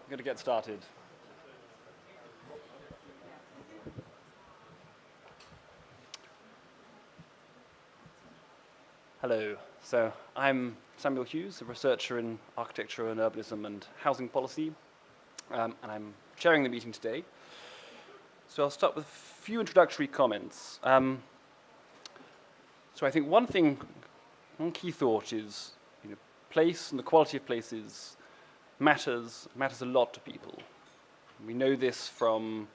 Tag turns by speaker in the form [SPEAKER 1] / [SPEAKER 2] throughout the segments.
[SPEAKER 1] I'm going to get started. Hello. So I'm Samuel Hughes, a researcher in architecture and urbanism and housing policy, and I'm chairing the meeting today. So I'll start with a few introductory comments. So I think one key thought is, place and the quality of places matters a lot to people. We know this from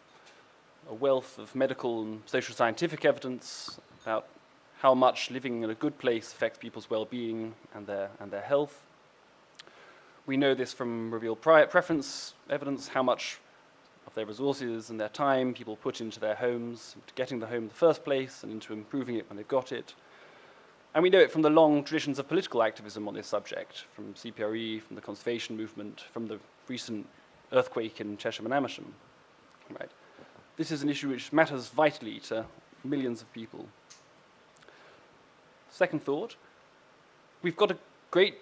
[SPEAKER 1] a wealth of medical and social scientific evidence about how much living in a good place affects people's well-being and their health. We know this from revealed preference evidence, how much of their resources and their time people put into their homes, into getting the home in the first place and into improving it when they've got it. And we know it from the long traditions of political activism on this subject, from CPRE, from the conservation movement, from the recent earthquake in Cheshire and Amersham. Right. This is an issue which matters vitally to millions of people. Second thought, we've got a great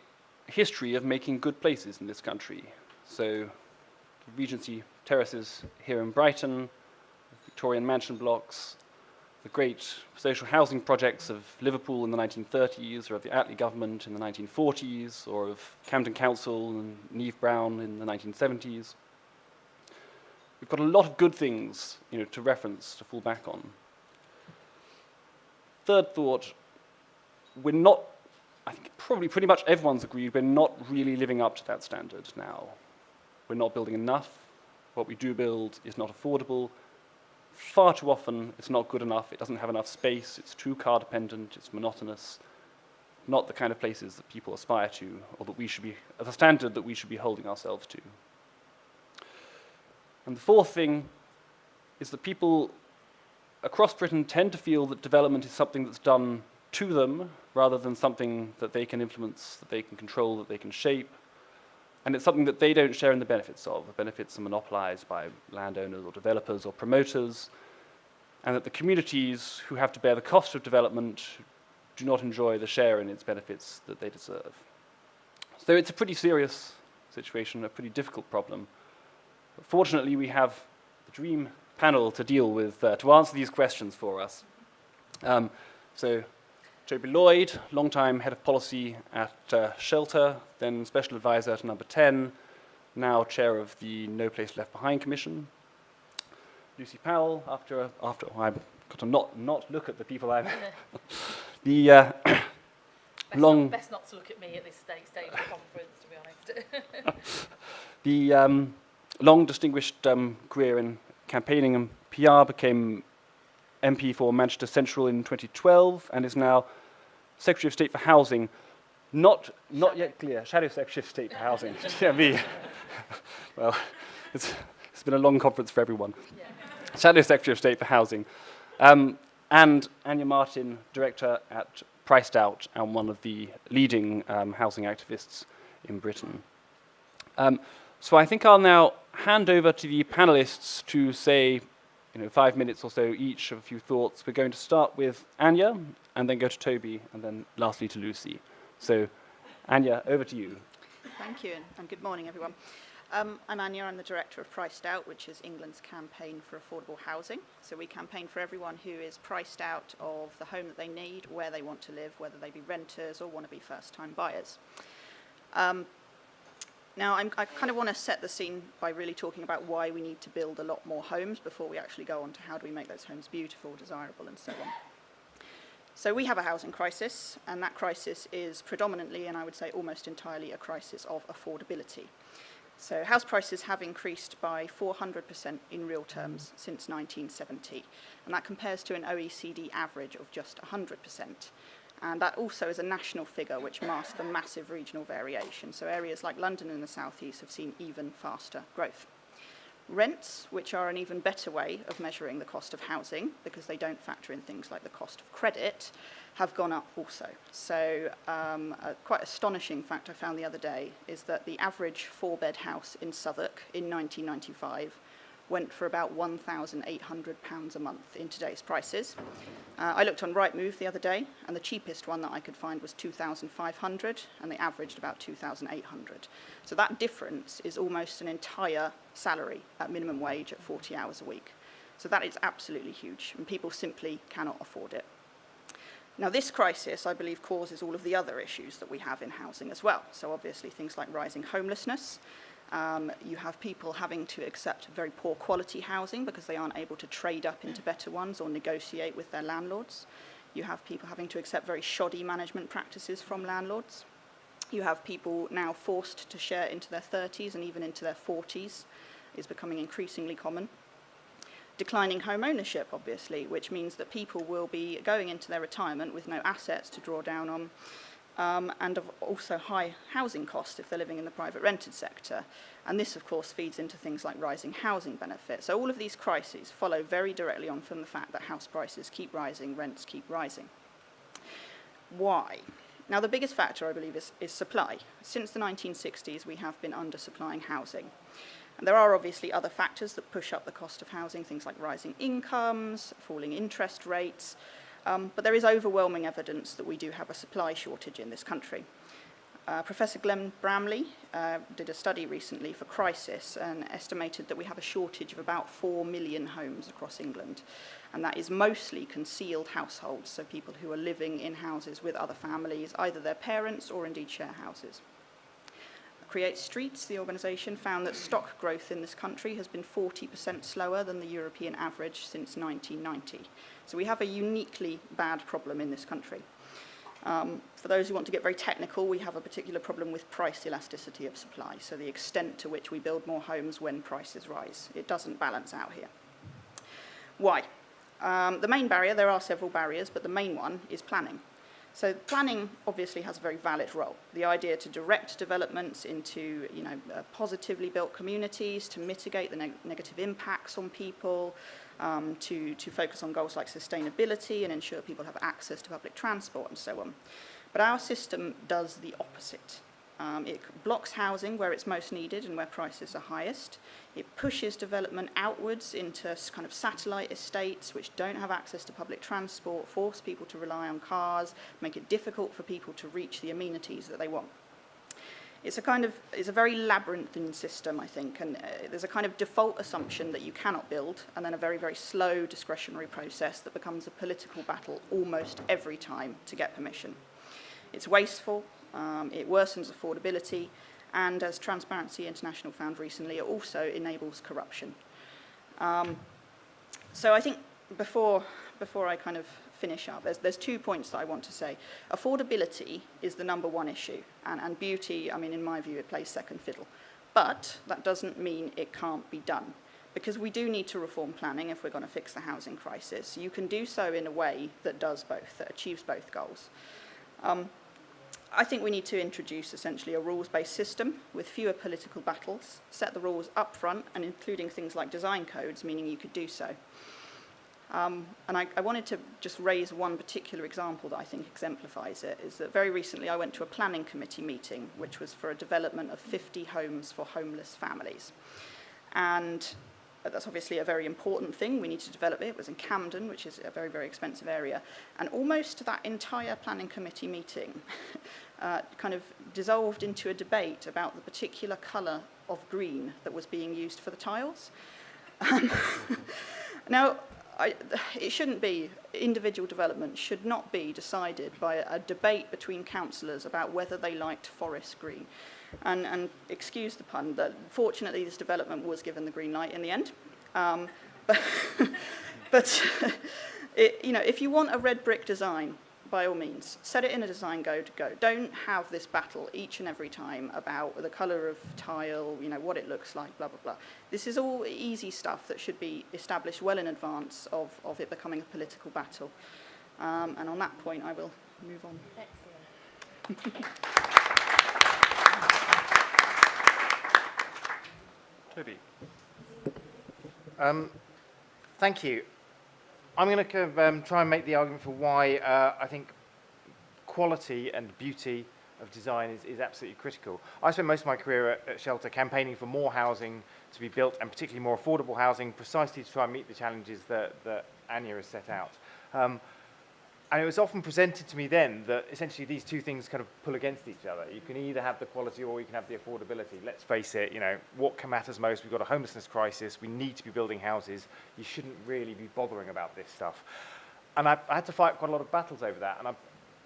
[SPEAKER 1] history of making good places in this country. So Regency terraces here in Brighton, Victorian mansion blocks, the great social housing projects of Liverpool in the 1930s, or of the Attlee government in the 1940s, or of Camden Council and Neve Brown in the 1970s. We've got a lot of good things, to reference, to fall back on. Third thought, we're not, I think probably pretty much everyone's agreed, we're not really living up to that standard now. We're not building enough. What we do build is not affordable. Far too often, it's not good enough. It doesn't have enough space. It's too car dependent. It's monotonous. Not the kind of places that people aspire to, or that we should be, as a standard that we should be holding ourselves to. And the fourth thing is that people across Britain tend to feel that development is something that's done to them, rather than something that they can influence, that they can control, that they can shape. And it's something that they don't share in the benefits of. The benefits are monopolized by landowners or developers or promoters, and that the communities who have to bear the cost of development do not enjoy the share in its benefits that they deserve. So it's a pretty serious situation, a pretty difficult problem. But fortunately, we have the dream panel to deal with, to answer these questions for us. So Toby Lloyd, long-time head of policy at Shelter, then special advisor to Number 10, now chair of the No Place Left Behind Commission. Lucy Powell, I've got to not look at the people I'm...
[SPEAKER 2] Best not to look at me at this stage of the conference, to be honest.
[SPEAKER 1] The long distinguished career in campaigning and PR, became MP for Manchester Central in 2012 and is now Secretary of State for Housing. Not yet clear. Shadow Secretary of State for Housing. Well, it's been a long conference for everyone. Yeah. Shadow Secretary of State for Housing. And Anya Martin, Director at PricedOut and one of the leading housing activists in Britain. So I think I'll now hand over to the panelists to say 5 minutes or so each of a few thoughts. We're going to start with Anya, and then go to Toby, and then lastly to Lucy. So, Anya, over to you.
[SPEAKER 3] Thank you, and good morning, everyone. I'm Anya, I'm the director of PricedOut, which is England's campaign for affordable housing. So we campaign for everyone who is priced out of the home that they need, where they want to live, whether they be renters or want to be first-time buyers. Now, I kind of want to set the scene by really talking about why we need to build a lot more homes before we actually go on to how do we make those homes beautiful, desirable, and so on. So we have a housing crisis, and that crisis is predominantly, and I would say almost entirely, a crisis of affordability. So house prices have increased by 400% in real terms since 1970, and that compares to an OECD average of just 100%. And that also is a national figure which masks the massive regional variation. So areas like London and the South East have seen even faster growth. Rents, which are an even better way of measuring the cost of housing because they don't factor in things like the cost of credit, have gone up also. So a quite astonishing fact I found the other day is that the average 4-bed house in Southwark in 1995 went for about £1,800 a month in today's prices. I looked on Rightmove the other day, and the cheapest one that I could find was £2,500, and they averaged about £2,800. So that difference is almost an entire salary at minimum wage at 40 hours a week. So that is absolutely huge, and people simply cannot afford it. Now, this crisis, I believe, causes all of the other issues that we have in housing as well. So obviously things like rising homelessness. You have people having to accept very poor quality housing because they aren't able to trade up into better ones or negotiate with their landlords. You have people having to accept very shoddy management practices from landlords. You have people now forced to share into their 30s and even into their 40s is becoming increasingly common. Declining home ownership, obviously, which means that people will be going into their retirement with no assets to draw down on, and also high housing costs if they're living in the private rented sector. And this, of course, feeds into things like rising housing benefits. So all of these crises follow very directly on from the fact that house prices keep rising, rents keep rising. Why? Now, the biggest factor, I believe, is supply. Since the 1960s, we have been undersupplying housing. And there are obviously other factors that push up the cost of housing, things like rising incomes, falling interest rates, but there is overwhelming evidence that we do have a supply shortage in this country. Professor Glenn Bramley did a study recently for Crisis and estimated that we have a shortage of about 4 million homes across England, and that is mostly concealed households, so people who are living in houses with other families, either their parents or indeed share houses. Create Streets, the organisation, found that stock growth in this country has been 40% slower than the European average since 1990. So we have a uniquely bad problem in this country. For those who want to get very technical, we have a particular problem with price elasticity of supply, so the extent to which we build more homes when prices rise. It doesn't balance out here. Why? The main barrier, there are several barriers, but the main one is planning. So planning obviously has a very valid role. The idea to direct developments into positively built communities, to mitigate the negative impacts on people, to focus on goals like sustainability and ensure people have access to public transport and so on. But our system does the opposite. It blocks housing where it's most needed and where prices are highest. It pushes development outwards into kind of satellite estates which don't have access to public transport, force people to rely on cars, make it difficult for people to reach the amenities that they want. It's a very labyrinthine system, I think, and there's a kind of default assumption that you cannot build, and then a very, very slow discretionary process that becomes a political battle almost every time to get permission. It's wasteful. It worsens affordability, and as Transparency International found recently, it also enables corruption. So I think before I kind of finish up, there's 2 points that I want to say. Affordability is the number one issue, and beauty, I mean, in my view, it plays second fiddle. But that doesn't mean it can't be done, because we do need to reform planning if we're going to fix the housing crisis. You can do so in a way that does both, that achieves both goals. I think we need to introduce essentially a rules-based system with fewer political battles, set the rules up front, and including things like design codes, meaning you could do so. And I wanted to just raise one particular example that I think exemplifies it, is that very recently I went to a planning committee meeting, which was for a development of 50 homes for homeless families. And that's obviously a very important thing. We need to develop it. It was in Camden, which is a very, very expensive area. And almost that entire planning committee meeting kind of dissolved into a debate about the particular colour of green that was being used for the tiles. Now, it shouldn't be, individual development should not be decided by a debate between councillors about whether they liked forest green. And excuse the pun, but fortunately this development was given the green light in the end. But if you want a red brick design, by all means, set it in a design code. Don't have this battle each and every time about the colour of tile, what it looks like, blah, blah, blah. This is all easy stuff that should be established well in advance of it becoming a political battle. And on that point, I will move on.
[SPEAKER 2] Excellent.
[SPEAKER 1] Toby.
[SPEAKER 4] Thank you. I'm going to try and make the argument for why I think quality and beauty design is absolutely critical. I spent most of my career at Shelter campaigning for more housing to be built, and particularly more affordable housing, precisely to try and meet the challenges that Anya has set out. And it was often presented to me then that essentially these two things kind of pull against each other. You can either have the quality or you can have the affordability. Let's face it, you know, what matters most? We've got a homelessness crisis. We need to be building houses. You shouldn't really be bothering about this stuff. And I had to fight quite a lot of battles over that. And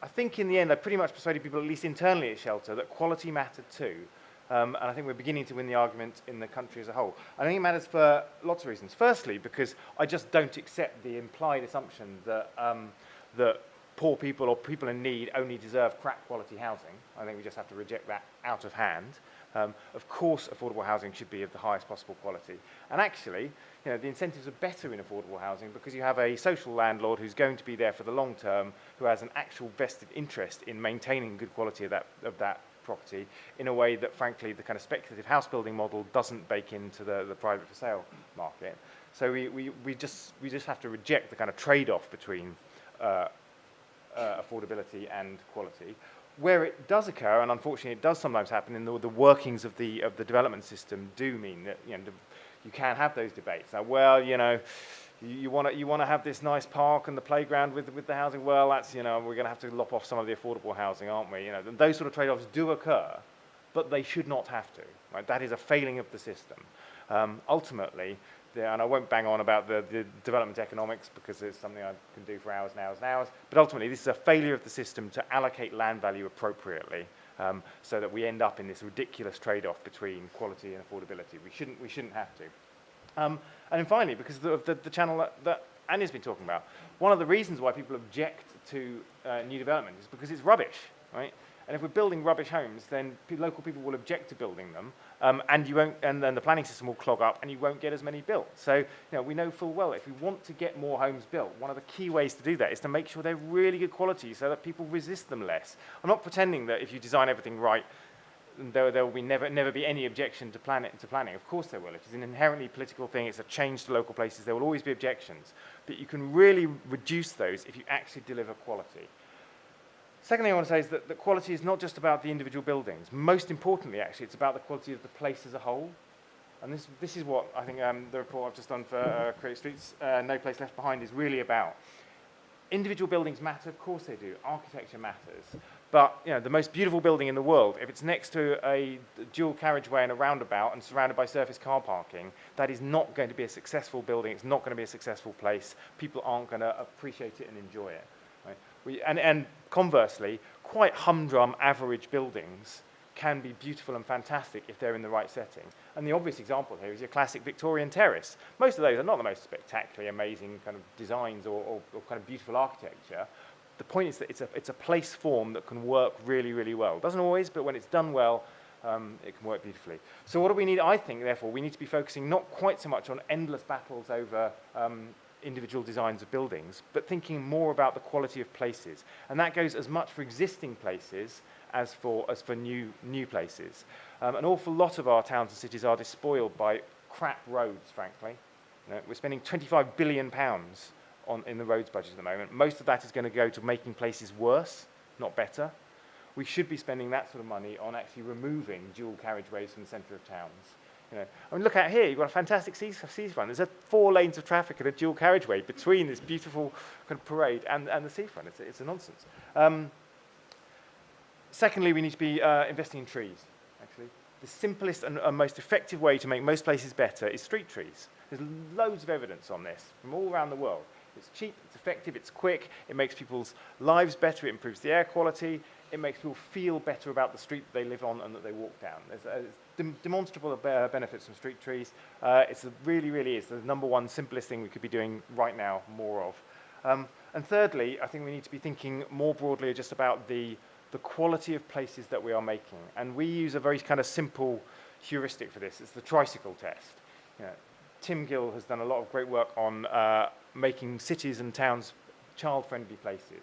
[SPEAKER 4] I think in the end, I pretty much persuaded people, at least internally at Shelter, that quality mattered too. And I think we're beginning to win the argument in the country as a whole. I think it matters for lots of reasons. Firstly, because I just don't accept the implied assumption that that poor people or people in need only deserve crap quality housing. I think we just have to reject that out of hand. Of course, affordable housing should be of the highest possible quality. And actually, you know, the incentives are better in affordable housing because you have a social landlord who's going to be there for the long term, who has an actual vested interest in maintaining good quality of that property in a way that, frankly, the kind of speculative house building model doesn't bake into the private for sale market. So we just have to reject the kind of trade-off between affordability and quality. Where it does occur, and unfortunately it does sometimes happen, in the workings of the development system do mean that, you know, you can have those debates. Now, well, you know, you want to have this nice park and the playground with the housing. Well, that's, you know, we're going to have to lop off some of the affordable housing, aren't we? You know, those sort of trade-offs do occur, but they should not have to. Right? That is a failing of the system. Ultimately. And I won't bang on about the development economics because it's something I can do for hours and hours and hours. But ultimately, this is a failure of the system to allocate land value appropriately, so that we end up in this ridiculous trade-off between quality and affordability. We shouldn't have to. And then finally, because of the channel that Anya's been talking about, one of the reasons why people object to new development is because it's rubbish, right? And if we're building rubbish homes, then local people will object to building them, and then the planning system will clog up, and you won't get as many built. So, you know, we know full well if we want to get more homes built, one of the key ways to do that is to make sure they're really good quality, so that people resist them less. I'm not pretending that if you design everything right, there will be never be any objection to planning. Of course there will. It is an inherently political thing. It's a change to local places. There will always be objections, but you can really reduce those if you actually deliver quality. Second thing I want to say is that the quality is not just about the individual buildings. Most importantly, actually, it's about the quality of the place as a whole. And this is what I think the report I've just done for Creative Streets, No Place Left Behind, is really about. Individual buildings matter, of course they do. Architecture matters. But, you know, the most beautiful building in the world, if it's next to a dual carriageway and a roundabout and surrounded by surface car parking, that is not going to be a successful building. It's not going to be a successful place. People aren't going to appreciate it and enjoy it. Right? And conversely, quite humdrum average buildings can be beautiful and fantastic if they're in the right setting. And the obvious example here is your classic Victorian terrace. Most of those are not the most spectacularly amazing kind of designs or kind of beautiful architecture. The point is that it's a place form that can work really, really well. It doesn't always, but when it's done well, it can work beautifully. So what do we need? I think, therefore, we need to be focusing not quite so much on endless battles over individual designs of buildings, but thinking more about the quality of places. And that goes as much for existing places as for new places. An awful lot of our towns and cities are despoiled by crap roads, frankly. You know, we're spending £25 billion in the roads budget at the moment. Most of that is going to go to making places worse, not better. We should be spending that sort of money on actually removing dual carriageways from the centre of towns. You know, I mean, look out here, you've got a fantastic seafront. There's 4 lanes of traffic and a dual carriageway between this beautiful kind of parade and the seafront. It's a nonsense. Secondly, we need to be investing in trees, actually. The simplest and most effective way to make most places better is street trees. There's loads of evidence on this from all around the world. It's cheap, it's effective, it's quick, it makes people's lives better, it improves the air quality, it makes people feel better about the street that they live on and that they walk down. There's demonstrable benefits from street trees. It really is the number one simplest thing we could be doing right now, more of. And thirdly, I think we need to be thinking more broadly just about the quality of places that we are making. And we use a very kind of simple heuristic for this. It's the tricycle test. You know, Tim Gill has done a lot of great work on making cities and towns child-friendly places.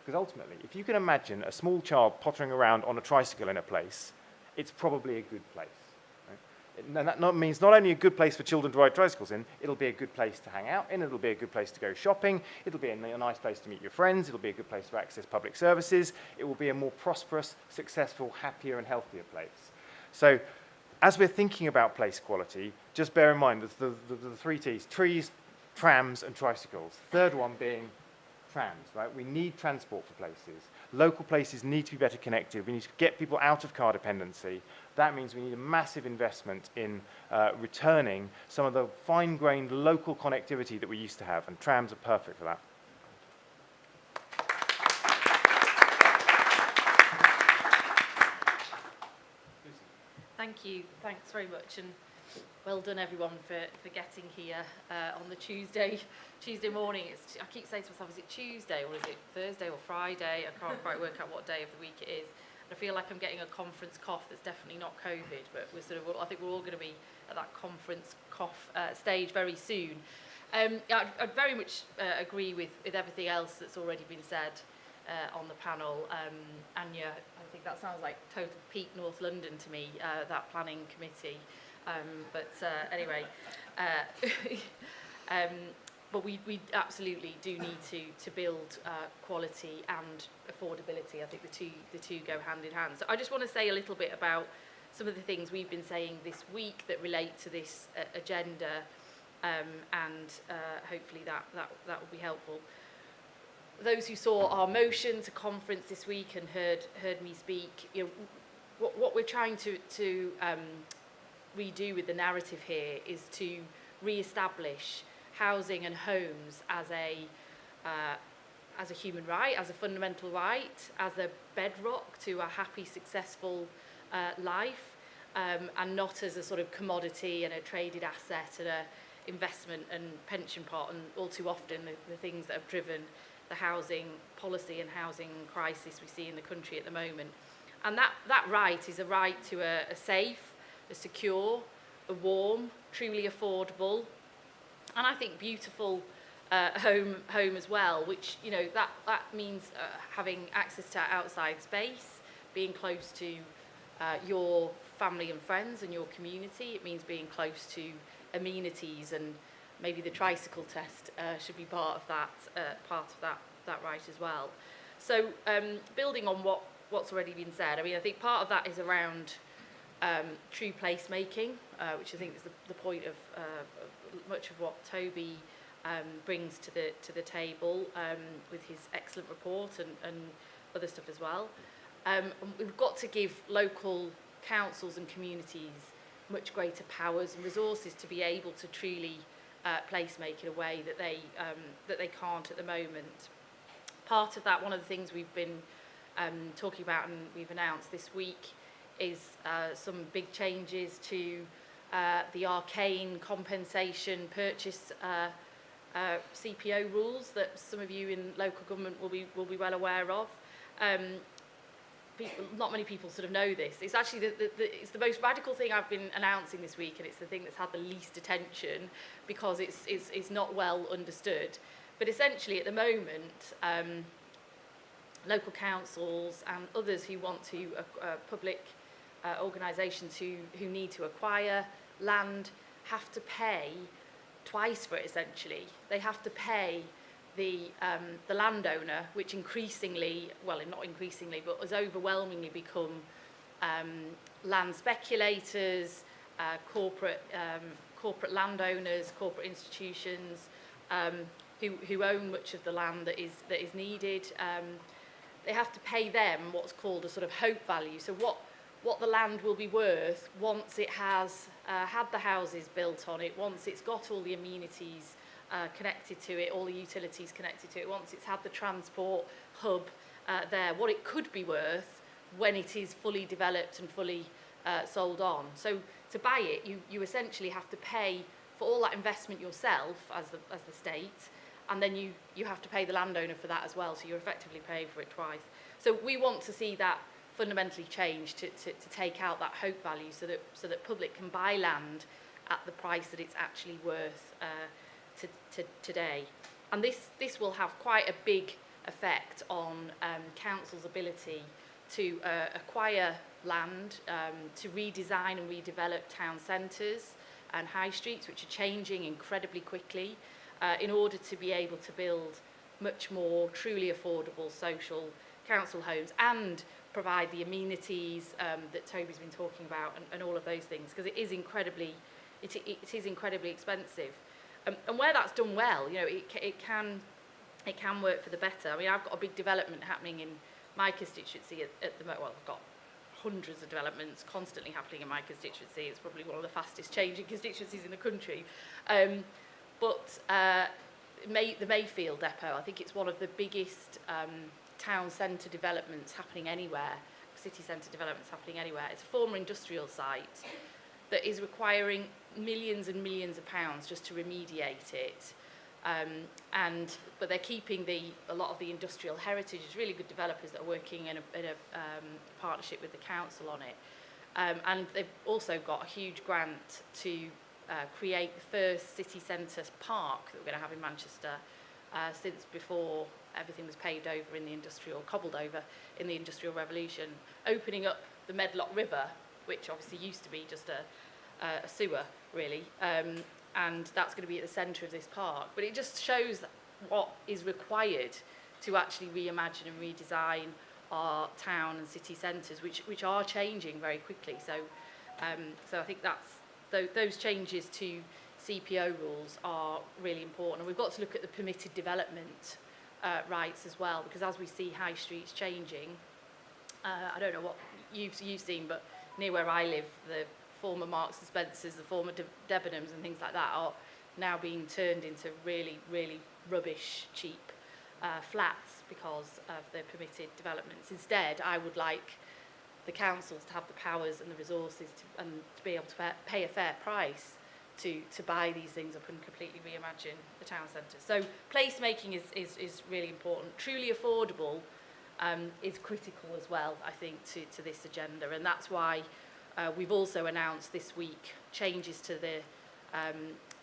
[SPEAKER 4] Because ultimately, if you can imagine a small child pottering around on a tricycle in a place, it's probably a good place. Right? And that means not only a good place for children to ride tricycles in, it'll be a good place to hang out in, it'll be a good place to go shopping, it'll be a nice place to meet your friends, it'll be a good place to access public services, it will be a more prosperous, successful, happier and healthier place. So as we're thinking about place quality, just bear in mind the three T's: trees, trams and tricycles. Third one being trams, right? We need transport for places. Local places need to be better connected. We need to get people out of car dependency. That means we need a massive investment in returning some of the fine-grained local connectivity that we used to have, and trams are perfect for that.
[SPEAKER 2] Thank you. Thanks very much, and well done everyone for getting here on the Tuesday morning. I keep saying to myself, is it Tuesday or is it Thursday or Friday? I can't quite work out what day of the week it is. I feel like I'm getting a conference cough that's definitely not COVID, but I think we're all going to be at that conference cough stage very soon. I'd very much agree with everything else that's already been said on the panel. Anya, I think that sounds like total peak North London to me, that planning committee. Anyway, but we absolutely do need to build quality and affordability. I think the two go hand in hand. So I just want to say a little bit about some of the things we've been saying this week that relate to this agenda, and hopefully that will be helpful. Those who saw our motion to conference this week and heard me speak, you know, what we're trying to redo with the narrative here is to re-establish housing and homes as a human right, as a fundamental right, as a bedrock to a happy, successful life, and not as a sort of commodity and a traded asset and a investment and pension pot, and all too often the things that have driven the housing policy and housing crisis we see in the country at the moment. And that right is a right to a safe, a secure, a warm, truly affordable, and I think beautiful home as well, which, you know, that means having access to outside space, being close to your family and friends and your community. It means being close to amenities, and maybe the tricycle test should be part of that right as well. So building on what's already been said, I mean, I think part of that is around true placemaking, which I think is the point of much of what Toby brings to the table with his excellent report and other stuff as well. We've got to give local councils and communities much greater powers and resources to be able to truly placemake in a way that they can't at the moment. Part of that, one of the things we've been talking about and we've announced this week, is some big changes to the arcane compensation purchase CPO rules that some of you in local government will be well aware of. Not many people sort of know this. It's actually it's the most radical thing I've been announcing this week, and it's the thing that's had the least attention because it's not well understood. But essentially, at the moment, local councils and others who want to, public organisations who need to acquire land, have to pay twice for it, essentially. They have to pay the landowner, which increasingly, well, not increasingly, but has overwhelmingly become land speculators, corporate landowners, corporate institutions, who own much of the land that is needed. They have to pay them what's called a sort of hope value. So what the land will be worth once it has had the houses built on it, once it's got all the amenities connected to it, all the utilities connected to it, once it's had the transport hub there, what it could be worth when it is fully developed and fully sold on. So to buy it, you essentially have to pay for all that investment yourself as the state, and then you have to pay the landowner for that as well, so you're effectively paying for it twice. So we want to see that fundamentally change to take out that hope value so that public can buy land at the price that it's actually worth today. And this will have quite a big effect on councils' ability to acquire land to redesign and redevelop town centres and high streets, which are changing incredibly quickly, in order to be able to build much more truly affordable social council homes and provide the amenities that Toby's been talking about, and all of those things, because it is incredibly expensive. And where that's done well, you know, it can work for the better. I mean, I've got a big development happening in my constituency at the moment. Well, I've got hundreds of developments constantly happening in my constituency. It's probably one of the fastest changing constituencies in the country. But the Mayfield depot, I think it's one of the biggest town centre developments happening anywhere, city centre developments happening anywhere. It's a former industrial site that is requiring millions and millions of pounds just to remediate it. But they're keeping a lot of the industrial heritage. There's really good developers that are working in a partnership with the council on it. And they've also got a huge grant to create the first city centre park that we're going to have in Manchester since before everything was paved over in the cobbled over in the Industrial Revolution, opening up the Medlock River, which obviously used to be just a sewer, really. And that's going to be at the centre of this park. But it just shows what is required to actually reimagine and redesign our town and city centres, which are changing very quickly. So I think those changes to CPO rules are really important. And we've got to look at the permitted development rights as well, because as we see high streets changing, I don't know what you've seen, but near where I live, the former Marks and Spencers, the former Debenhams and things like that are now being turned into really, really rubbish, cheap flats because of the permitted developments. Instead, I would like the councils to have the powers and the resources to be able to pay a fair price to buy these things up and completely reimagine the town centre. So placemaking is really important. Truly affordable is critical as well, I think, to this agenda, and that's why we've also announced this week changes to the.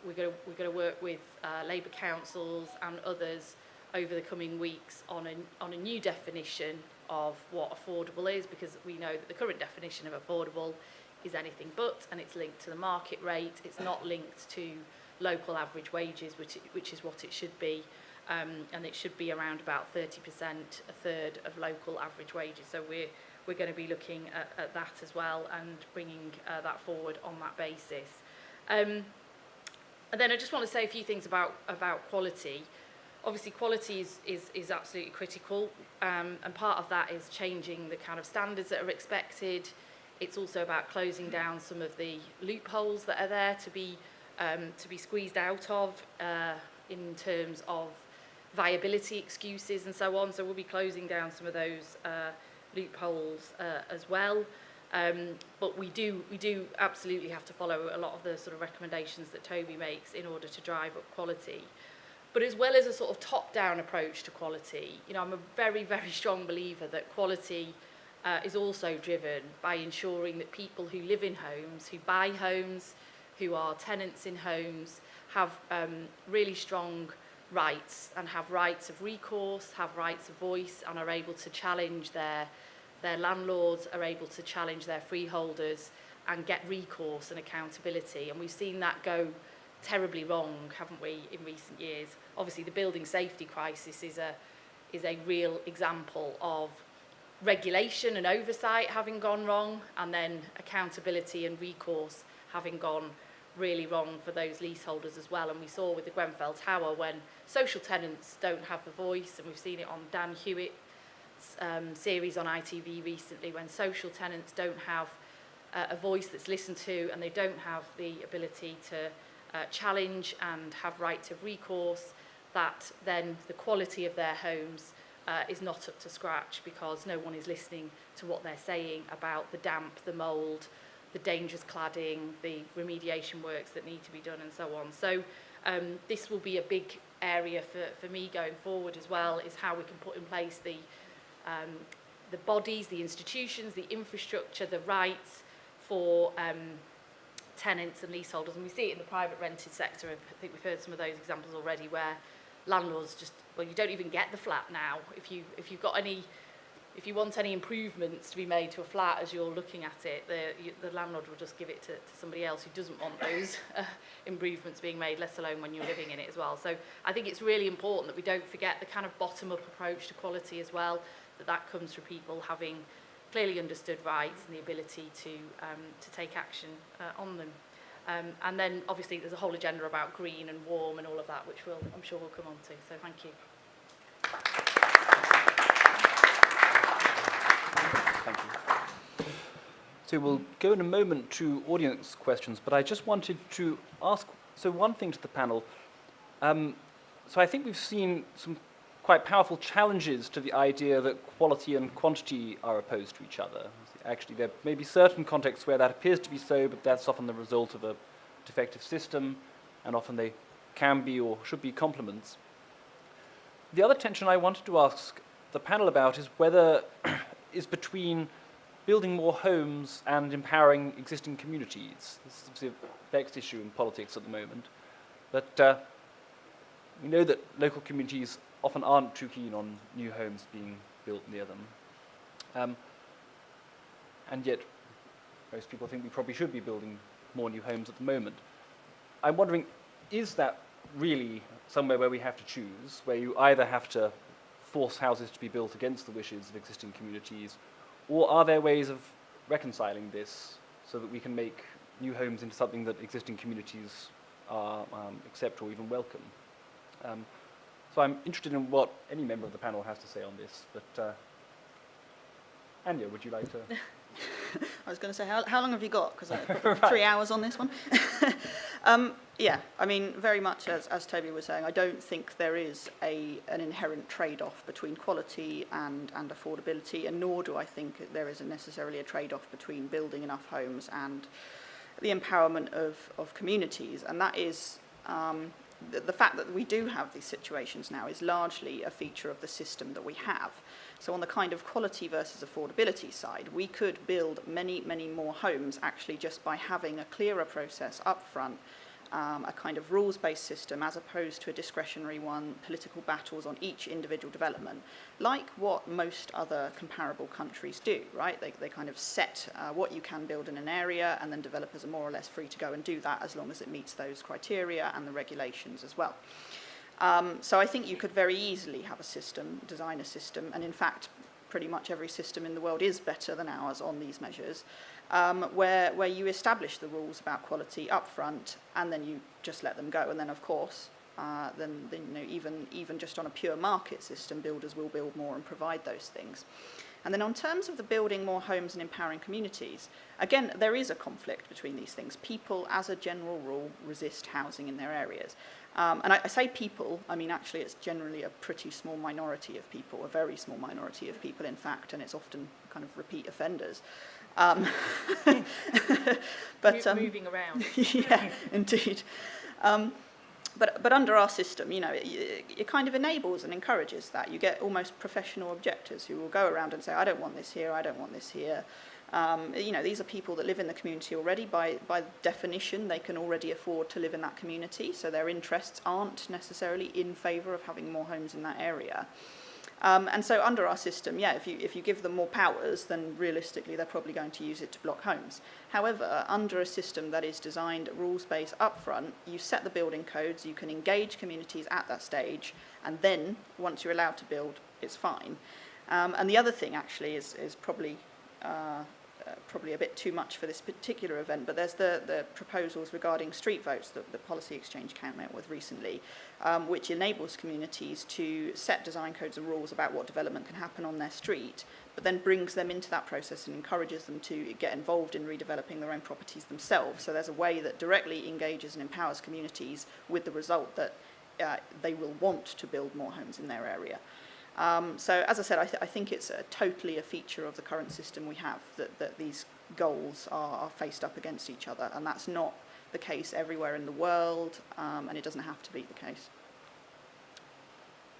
[SPEAKER 2] We're going to work with Labour councils and others over the coming weeks on a new definition of what affordable is, because we know that the current definition of affordable is anything but, and it's linked to the market rate. It's not linked to local average wages, which is what it should be, and it should be around about 30%, a third of local average wages. So we're going to be looking at that as well and bringing that forward on that basis. And then I just want to say a few things about quality. Obviously, quality is absolutely critical, and part of that is changing the kind of standards that are expected. It's also about closing down some of the loopholes that are there to be squeezed out of in terms of viability excuses and so on. So we'll be closing down some of those loopholes as well. But we do absolutely have to follow a lot of the sort of recommendations that Toby makes in order to drive up quality. But as well as a sort of top-down approach to quality, you know, I'm a very, very strong believer that quality is also driven by ensuring that people who live in homes, who buy homes, who are tenants in homes, have really strong rights and have rights of recourse, have rights of voice, and are able to challenge their landlords, are able to challenge their freeholders and get recourse and accountability. And we've seen that go terribly wrong, haven't we, in recent years? Obviously, the building safety crisis is a real example of regulation and oversight having gone wrong, and then accountability and recourse having gone really wrong for those leaseholders as well. And we saw with the Grenfell Tower when social tenants don't have the voice, and we've seen it on Dan Hewitt's series on ITV recently, when social tenants don't have a voice that's listened to, and they don't have the ability to challenge and have right of recourse, that then the quality of their homes is not up to scratch, because no one is listening to what they're saying about the damp, the mould, the dangerous cladding, the remediation works that need to be done, and so on. So this will be a big area for me going forward as well, is how we can put in place the bodies, the institutions, the infrastructure, the rights for tenants and leaseholders. And we see it in the private rented sector. I think we've heard some of those examples already, where landlords just, well, you don't even get the flat now. If you've got any if you want any improvements to be made to a flat as you're looking at it, the landlord will just give it to somebody else who doesn't want those improvements being made, let alone when you're living in it as well. So I think it's really important that we don't forget the kind of bottom-up approach to quality as well, that comes from people having clearly understood rights and the ability to take action on them. And then obviously there's a whole agenda about green and warm and all of that, which I'm sure we'll come on to. So thank you.
[SPEAKER 1] Thank you. So we'll go in a moment to audience questions, but I just wanted to ask, so one thing to the panel. So I think we've seen some quite powerful challenges to the idea that quality and quantity are opposed to each other. Actually, there may be certain contexts where that appears to be so, but that's often the result of a defective system, and often they can be or should be complements. The other tension I wanted to ask the panel about is whether is between building more homes and empowering existing communities. This is obviously a vexed issue in politics at the moment, but we know that local communities often aren't too keen on new homes being built near them. And yet, most people think we probably should be building more new homes at the moment. I'm wondering, is that really somewhere where we have to choose, where you either have to force houses to be built against the wishes of existing communities, or are there ways of reconciling this so that we can make new homes into something that existing communities accept or even welcome? So I'm interested in what any member of the panel has to say on this, but Anya, would you like to?
[SPEAKER 3] I was going to say, how long have you got? Because right. 3 hours on this one. Yeah, I mean, very much as Toby was saying, I don't think there is an inherent trade-off between quality and affordability, and nor do I think there is necessarily a trade-off between building enough homes and the empowerment of communities. And that is the fact that we do have these situations now is largely a feature of the system that we have. So on the kind of quality versus affordability side, we could build many, many more homes actually just by having a clearer process up front, a kind of rules-based system as opposed to a discretionary one, political battles on each individual development, like what most other comparable countries do, right? They kind of set what you can build in an area, and then developers are more or less free to go and do that as long as it meets those criteria and the regulations as well. So I think you could very easily have a system, design a system, and in fact, pretty much every system in the world is better than ours on these measures, where you establish the rules about quality up front, and then you just let them go. And then, of course, then you know, even just on a pure market system, builders will build more and provide those things. And then on terms of the building more homes and empowering communities, again, there is a conflict between these things. People, as a general rule, resist housing in their areas. And I say people, I mean actually it's generally a pretty small minority of people, a very small minority of people in fact, and it's often kind of repeat offenders.
[SPEAKER 2] But moving around.
[SPEAKER 3] Yeah, indeed. But under our system, you know, it kind of enables and encourages that. You get almost professional objectors who will go around and say, I don't want this here, I don't want this here. You know, these are people that live in the community already. By definition, they can already afford to live in that community, so their interests aren't necessarily in favour of having more homes in that area. And so under our system, yeah, if you give them more powers, then realistically they're probably going to use it to block homes. However, under a system that is designed rules-based upfront, you set the building codes, you can engage communities at that stage, and then once you're allowed to build, it's fine. And the other thing actually is probably a bit too much for this particular event, but there's the proposals regarding street votes that the Policy Exchange came out with recently, which enables communities to set design codes and rules about what development can happen on their street, but then brings them into that process and encourages them to get involved in redeveloping their own properties themselves. So there's a way that directly engages and empowers communities with the result that they will want to build more homes in their area. So as I said, I think it's totally a feature of the current system we have that these goals are faced up against each other, and that's not the case everywhere in the world, and it doesn't have to be the case.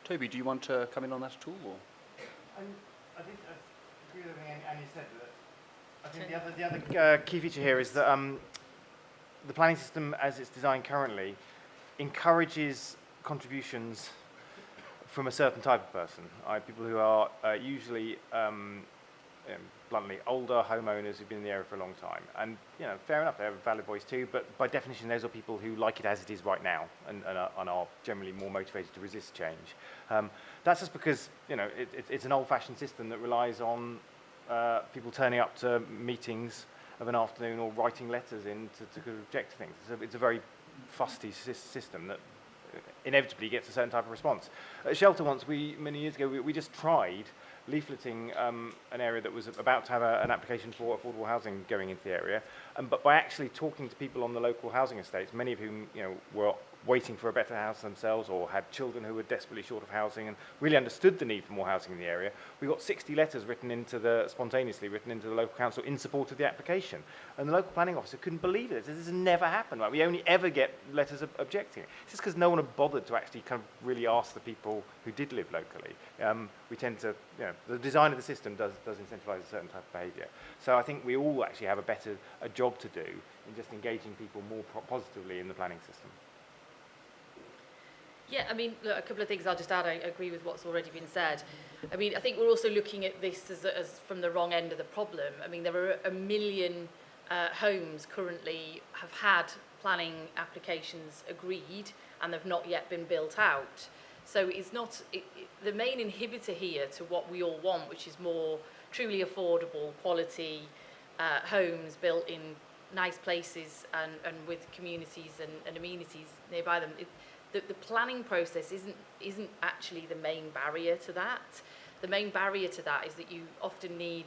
[SPEAKER 1] Toby, do you want to come in on that at all? Or?
[SPEAKER 4] I think I agree with everything Anya said. That I think the other key feature here is that the planning system, as it's designed currently, encourages contributions from a certain type of person. People who are usually, bluntly, older homeowners who've been in the area for a long time. And, fair enough, they have a valid voice too, but by definition, those are people who like it as it is right now and are generally more motivated to resist change. That's just because, it's an old-fashioned system that relies on people turning up to meetings of an afternoon or writing letters in to object to things. It's a very fusty system that inevitably gets a certain type of response. At Shelter once, many years ago, we just tried leafleting an area that was about to have an application for affordable housing going into the area, but by actually talking to people on the local housing estates, many of whom were waiting for a better house themselves or had children who were desperately short of housing and really understood the need for more housing in the area, we got 60 letters spontaneously written into the local council in support of the application. And the local planning officer couldn't believe it. This has never happened. Right? We only ever get letters objecting. It's just because no one had bothered to actually kind of really ask the people who did live locally. We tend to, the design of the system does incentivize a certain type of behaviour. So I think we all actually have a job to do in just engaging people more positively in the planning system.
[SPEAKER 2] Yeah, I mean, look, a couple of things I'll just add. I agree with what's already been said. I mean, I think we're also looking at this as from the wrong end of the problem. I mean, there are 1 million homes currently have had planning applications agreed and they've not yet been built out. So it's not, the main inhibitor here to what we all want, which is more truly affordable, quality homes built in nice places and with communities and amenities nearby them. The planning process isn't actually the main barrier to that. The main barrier to that is that you often need,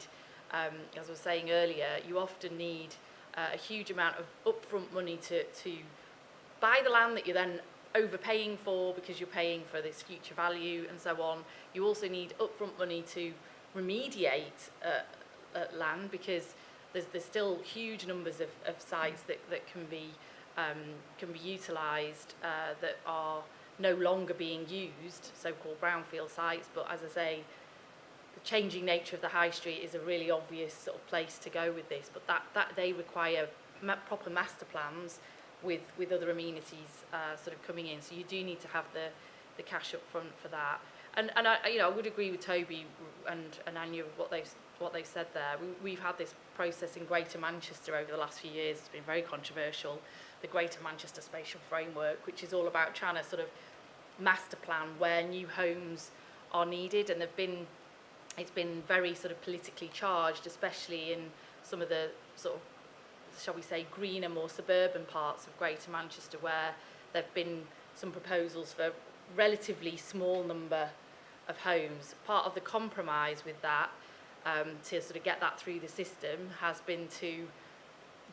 [SPEAKER 2] as I was saying earlier, you often need a huge amount of upfront money to buy the land that you're then overpaying for because you're paying for this future value and so on. You also need upfront money to remediate land because there's still huge numbers of sites that can be utilised that are no longer being used, so-called brownfield sites. But as I say, the changing nature of the high street is a really obvious sort of place to go with this. But that they require proper master plans with other amenities sort of coming in. So you do need to have the cash up front for that. And I would agree with Toby and Anya with what they've said there. We've had this process in Greater Manchester over the last few years. It's been very controversial. The Greater Manchester Spatial Framework, which is all about trying to sort of master plan where new homes are needed, and it's been very sort of politically charged, especially in some of the sort of, shall we say, greener, more suburban parts of Greater Manchester, where there have been some proposals for relatively small number of homes. Part of the compromise with that, to sort of get that through the system, has been to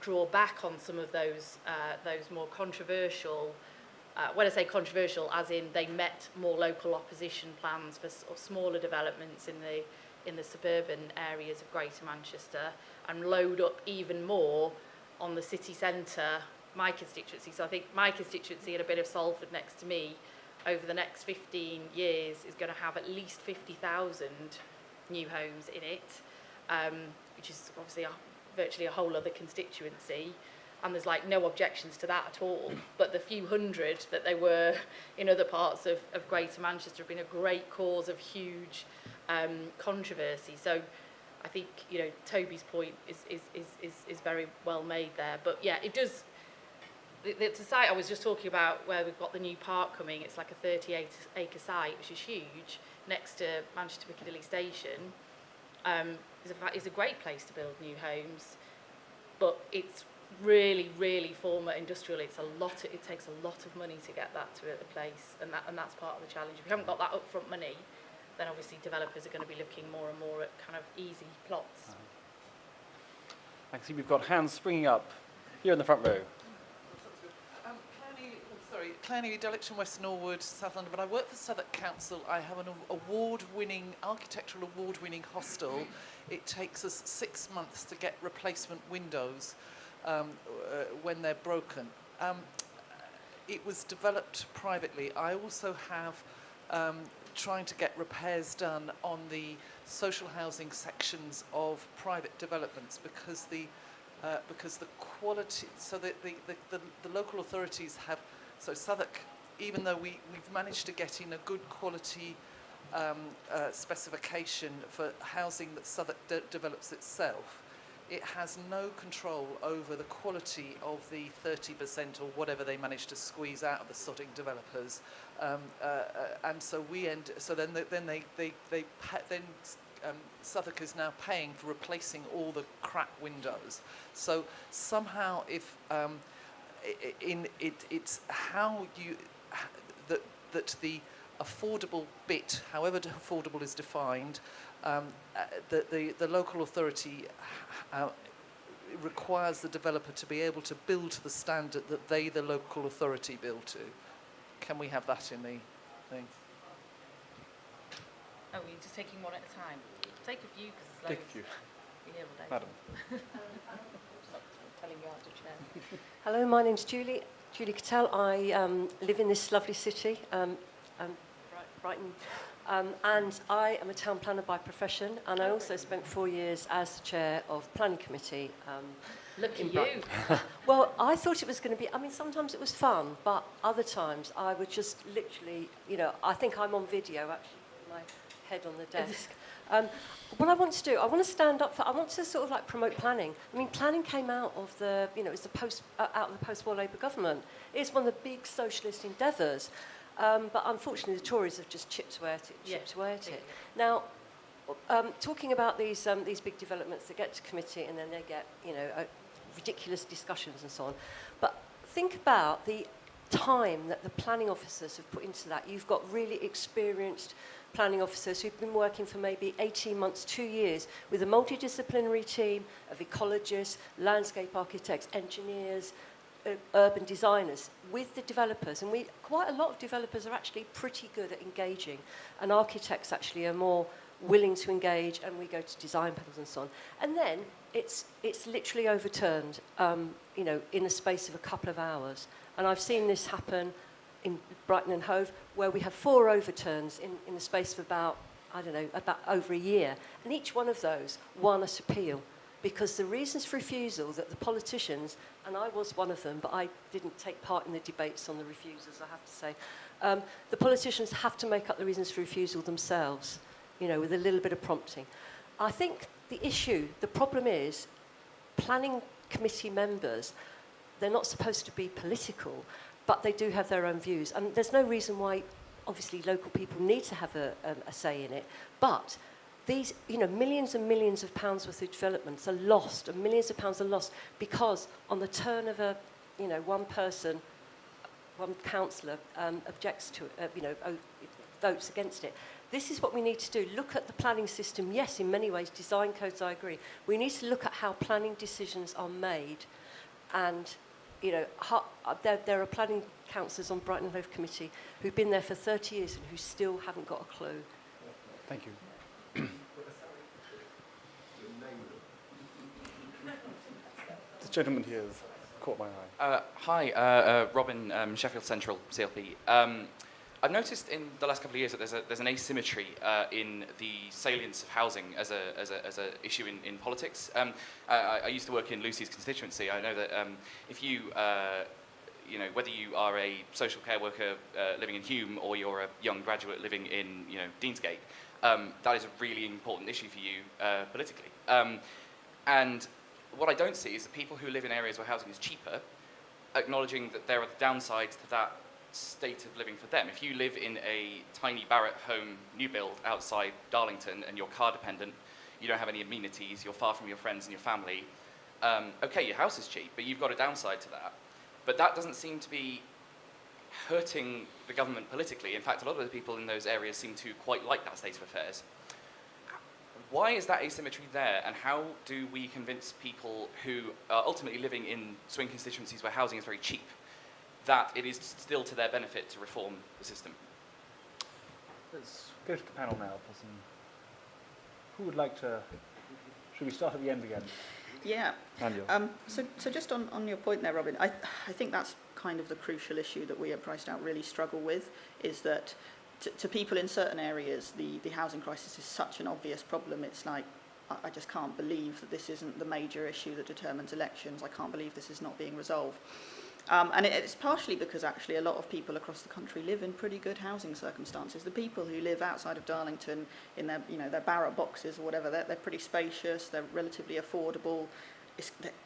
[SPEAKER 2] draw back on some of those more controversial, when I say controversial, as in they met more local opposition plans for sort of smaller developments in the suburban areas of Greater Manchester, and load up even more on the city centre, my constituency. So I think my constituency and a bit of Salford next to me, over the next 15 years, is going to have at least 50,000 new homes in it, which is obviously virtually a whole other constituency, and there's like no objections to that at all. But the few hundred that there were in other parts of Greater Manchester have been a great cause of huge controversy. So I think Toby's point is very well made there. But yeah, it does. The site I was just talking about, where we've got the new park coming, it's like a 38-acre site, which is huge, next to Manchester Piccadilly Station. Is a great place to build new homes, but it's really, really former industrial. It takes a lot of money to get that to a place, and that's part of the challenge. If you haven't got that upfront money, then obviously developers are going to be looking more and more at kind of easy plots.
[SPEAKER 1] I can see we've got hands springing up here in the front row.
[SPEAKER 5] Clare, Dulwich and West Norwood, South London, but I work for Southwark Council. I have an architectural award-winning hostel. It takes us 6 months to get replacement windows when they're broken. It was developed privately. I also have trying to get repairs done on the social housing sections of private developments because the quality, so the local authorities have. So Southwark even though we've managed to get in a good quality specification for housing that Southwark develops itself, it has no control over the quality of the 30% or whatever they manage to squeeze out of the sodding developers, and so then Southwark is now paying for replacing all the crap windows. So somehow, if it's how you that the affordable bit, however affordable is defined, the local authority requires the developer to be able to build to the standard that they, the local authority, build to. Can we have that in the thing?
[SPEAKER 2] Oh, you're just taking one at a time. Take a few, because it's
[SPEAKER 1] Take
[SPEAKER 2] loads.
[SPEAKER 1] a few.
[SPEAKER 2] Be here all day.
[SPEAKER 1] Madam.
[SPEAKER 2] Stop telling you how to chair.
[SPEAKER 6] Hello, my name's Julie Cattell. I live in this lovely city, Brighton, and I am a town planner by profession, and I also spent 4 years as the chair of planning committee.
[SPEAKER 2] Look at
[SPEAKER 6] in
[SPEAKER 2] you.
[SPEAKER 6] Brighton. Well, I thought it was going to be, I mean, sometimes it was fun, but other times I would just literally, I think I'm on video, actually, with my head on the desk. What I want to do, I want to stand up for, I want to sort of like promote planning. I mean, planning came out of the, it was out of the post-war Labour government. It's one of the big socialist endeavours. But unfortunately, the Tories have just chipped away at it. Now, talking about these big developments that get to committee and then they get, ridiculous discussions and so on. But think about the time that the planning officers have put into that. You've got really experienced planning officers who've been working for maybe 18 months, 2 years, with a multidisciplinary team of ecologists, landscape architects, engineers, urban designers with the developers, and quite a lot of developers are actually pretty good at engaging, and architects actually are more willing to engage, and we go to design panels and so on, and then it's literally overturned in the space of a couple of hours. And I've seen this happen in Brighton and Hove, where we have 4 overturns in the space of about over a year, and each one of those won us appeal. Because the reasons for refusal that the politicians, and I was one of them, but I didn't take part in the debates on the refusals, I have to say, the politicians have to make up the reasons for refusal themselves, with a little bit of prompting. I think the problem is, planning committee members, they're not supposed to be political, but they do have their own views. And there's no reason why, obviously, local people need to have a say in it, but these, millions and millions of pounds worth of developments are lost, and millions of pounds are lost because on the turn of one person, one councillor objects to it, votes against it. This is what we need to do. Look at the planning system. Yes, in many ways, design codes, I agree. We need to look at how planning decisions are made, and there are planning councillors on Brighton and Hove Committee who've been there for 30 years and who still haven't got a clue.
[SPEAKER 1] Thank you. This gentleman here has caught my eye.
[SPEAKER 7] Hi, Robin, Sheffield Central, CLP. I've noticed in the last couple of years that there's an asymmetry in the salience of housing as a issue in politics. I used to work in Lucy's constituency. I know that if you, whether you are a social care worker living in Hume or you're a young graduate living in, Deansgate, that is a really important issue for you politically. And what I don't see is the people who live in areas where housing is cheaper, acknowledging that there are downsides to that state of living for them. If you live in a tiny Barratt home new build outside Darlington and you're car dependent, you don't have any amenities, you're far from your friends and your family, okay, your house is cheap, but you've got a downside to that. But that doesn't seem to be hurting the government politically. In fact, a lot of the people in those areas seem to quite like that state of affairs. Why is that asymmetry there, and how do we convince people who are ultimately living in swing constituencies where housing is very cheap that it is still to their benefit to reform the system?
[SPEAKER 1] Let's go to the panel now for some. Who would like to? Should we start at the end again?
[SPEAKER 3] Yeah.
[SPEAKER 1] Anya.
[SPEAKER 3] So just on your point there, Robin, I think that's kind of the crucial issue that we at PricedOut really struggle with, is that to people in certain areas, the housing crisis is such an obvious problem. It's like, I just can't believe that this isn't the major issue that determines elections. I can't believe this is not being resolved. And it's partially because actually a lot of people across the country live in pretty good housing circumstances. The people who live outside of Darlington in their, their barrack boxes or whatever, they're pretty spacious, they're relatively affordable,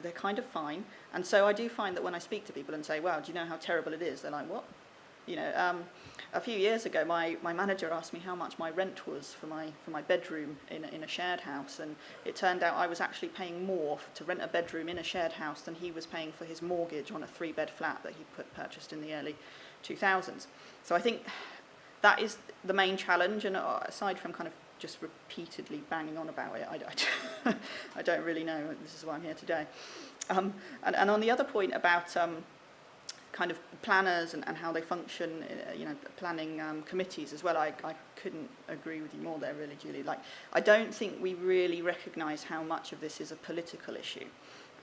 [SPEAKER 3] they're kind of fine. And so I do find that when I speak to people and say, wow, do you know how terrible it is? They're like, what? A few years ago, my manager asked me how much my rent was for my bedroom in a shared house, and it turned out I was actually paying more to rent a bedroom in a shared house than he was paying for his mortgage on a 3-bed flat that he purchased in the early 2000s. So I think that is the main challenge, and aside from kind of just repeatedly banging on about it, I don't really know. This is why I'm here today. And on the other point about kind of planners and how they function, planning committees as well, I couldn't agree with you more there, really, Julie. Like, I don't think we really recognise how much of this is a political issue.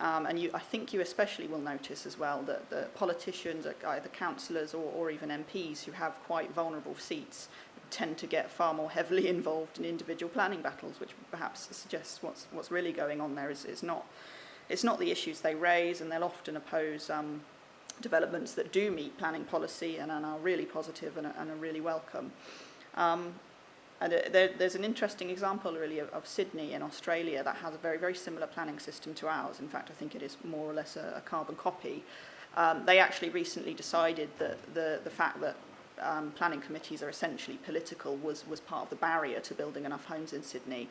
[SPEAKER 3] And I think you especially will notice as well that the politicians, either councillors or even MPs who have quite vulnerable seats, tend to get far more heavily involved in individual planning battles, which perhaps suggests what's really going on there is not the issues they raise, and they'll often oppose developments that do meet planning policy and are really positive and are really welcome. And there's an interesting example really of Sydney in Australia that has a very, very similar planning system to ours. In fact, I think it is more or less a carbon copy. They actually recently decided that the fact that planning committees are essentially political was part of the barrier to building enough homes in Sydney.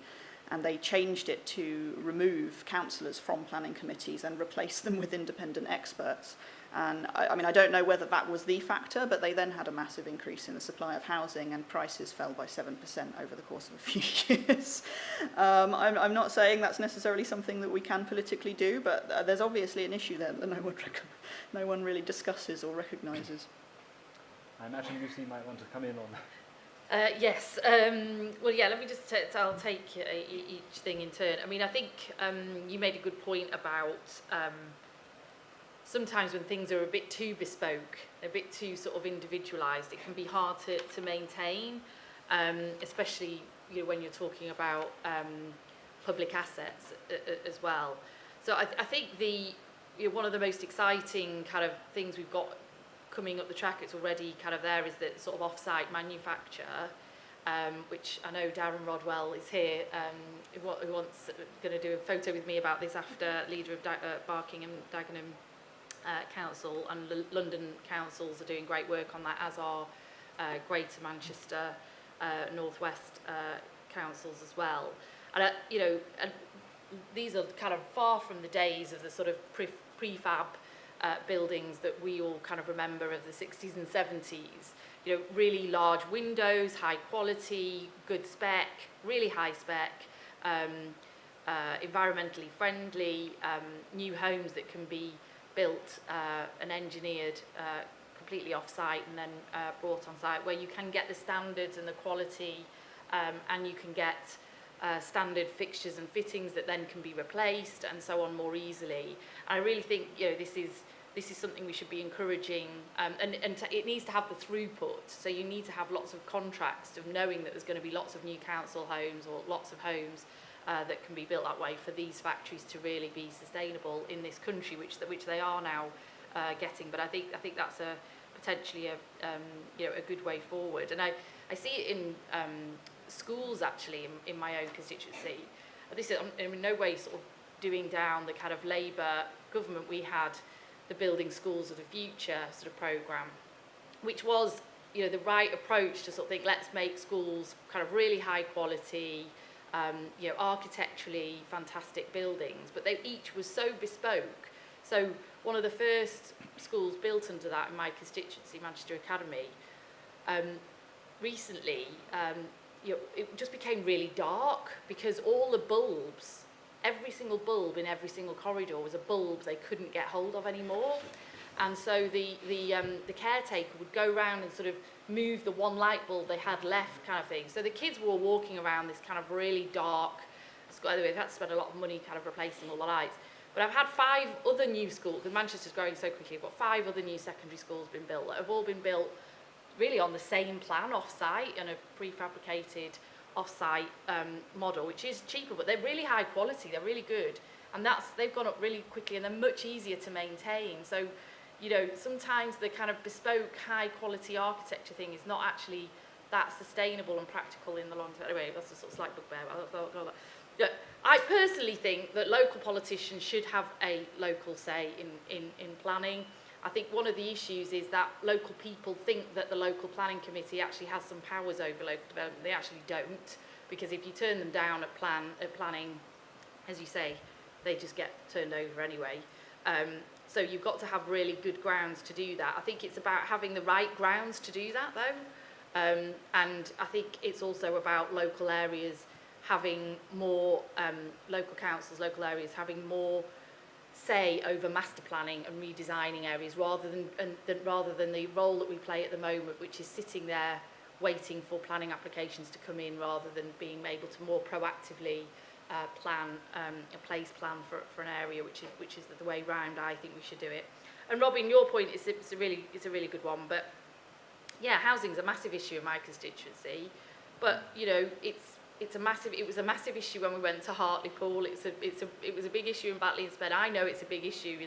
[SPEAKER 3] And they changed it to remove councillors from planning committees and replace them with independent experts. And I don't know whether that was the factor, but they then had a massive increase in the supply of housing, and prices fell by 7% over the course of a few years. I'm not saying that's necessarily something that we can politically do, but there's obviously an issue there that no one really discusses or recognises.
[SPEAKER 8] I imagine Lucy might want to come in on that.
[SPEAKER 2] Yes. Well, yeah, let me just I'll take each thing in turn. I mean, I think you made a good point about sometimes when things are a bit too bespoke, a bit too sort of individualised, it can be hard to maintain, especially when you're talking about public assets as well. So I think one of the most exciting kind of things we've got coming up the track, it's already kind of there, is the sort of off-site manufacture, which I know Darren Rodwell is here, who wants going to do a photo with me about this after, leader of Barking and Dagenham Council, and London councils are doing great work on that, as are Greater Manchester, North West councils as well. And and these are kind of far from the days of the sort of prefab buildings that we all kind of remember of the 60s and 70s. Really large windows, high quality, good spec, really high spec, environmentally friendly, new homes that can be built and engineered completely off-site and then brought on-site, where you can get the standards and the quality, and you can get standard fixtures and fittings that then can be replaced and so on more easily. And I really think this is something we should be encouraging, and it needs to have the throughput. So you need to have lots of contracts of knowing that there's going to be lots of new council homes or lots of homes that can be built that way for these factories to really be sustainable in this country, which they are now getting. But I think that's potentially a good way forward. And I see it in schools actually in my own constituency. This is in no way sort of doing down the kind of Labour government. We had the Building Schools of the Future sort of programme, which was the right approach to sort of think, let's make schools kind of really high quality, architecturally fantastic buildings, but they each was so bespoke. So one of the first schools built under that in my constituency, Manchester Academy, recently, it just became really dark because all the bulbs, every single bulb in every single corridor was a bulb they couldn't get hold of anymore. And so the caretaker would go around and sort of move the one light bulb they had left, kind of thing. So the kids were walking around this kind of really dark school. Anyway, they've had to spend a lot of money kind of replacing all the lights. But I've had 5 other new schools, because Manchester's growing so quickly, I've got 5 other new secondary schools been built that have all been built really on the same plan off-site, and a prefabricated off-site model, which is cheaper, but they're really high quality, they're really good. And they've gone up really quickly, and they're much easier to maintain. So, you know, sometimes the kind of bespoke, high-quality architecture thing is not actually that sustainable and practical in the long term. Anyway, that's a sort of slight bugbear. Yeah, I personally think that local politicians should have a local say in planning. I think one of the issues is that local people think that the local planning committee actually has some powers over local development. They actually don't, because if you turn them down at planning, as you say, they just get turned over anyway. So you've got to have really good grounds to do that. I think it's about having the right grounds to do that, though. And I think it's also about local areas having more, local councils, local areas having more say over master planning and redesigning areas rather than the role that we play at the moment, which is sitting there waiting for planning applications to come in rather than being able to more proactively plan a place plan for an area, which is the way round I think we should do it. And Robin, your point is it's a really good one. But yeah, housing's a massive issue in my constituency. But you know, it was a massive issue when we went to Hartlepool. It was a big issue in Batley and Spen. I know it's a big issue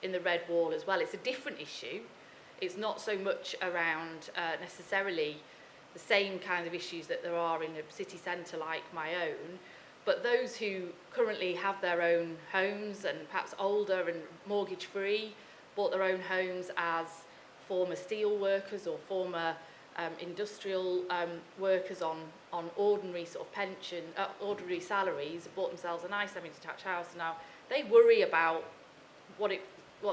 [SPEAKER 2] in the Red Wall as well. It's a different issue. It's not so much around necessarily the same kind of issues that there are in a city centre like my own, but those who currently have their own homes and perhaps older and mortgage free, bought their own homes as former steel workers or former industrial workers on ordinary sort of pension, ordinary salaries, bought themselves a nice semi-detached house, and now they worry about what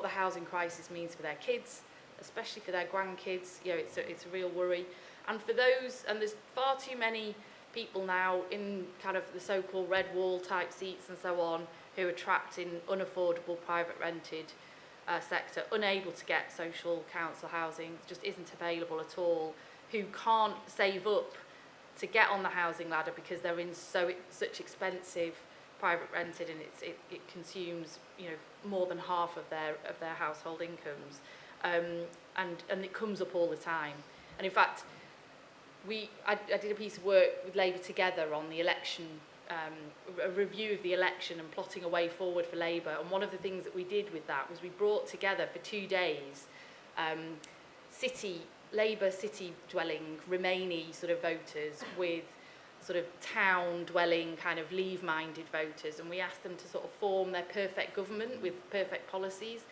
[SPEAKER 2] the housing crisis means for their kids, especially for their grandkids. You know, it's a real worry. And for those, and there's far too many people now in kind of the so-called red wall type seats and so on, who are trapped in unaffordable private rented sector, unable to get social council housing, just isn't available at all, who can't save up to get on the housing ladder because they're in such expensive private rented, and it consumes, you know, more than half of their household incomes, and it comes up all the time. And in fact, I did a piece of work with Labour Together on the election, a review of the election and plotting a way forward for Labour. And one of the things that we did with that was we brought together for 2 days Labour city dwelling Remainy sort of voters with sort of town dwelling kind of Leave-minded voters, and we asked them to sort of form their perfect government with perfect policies.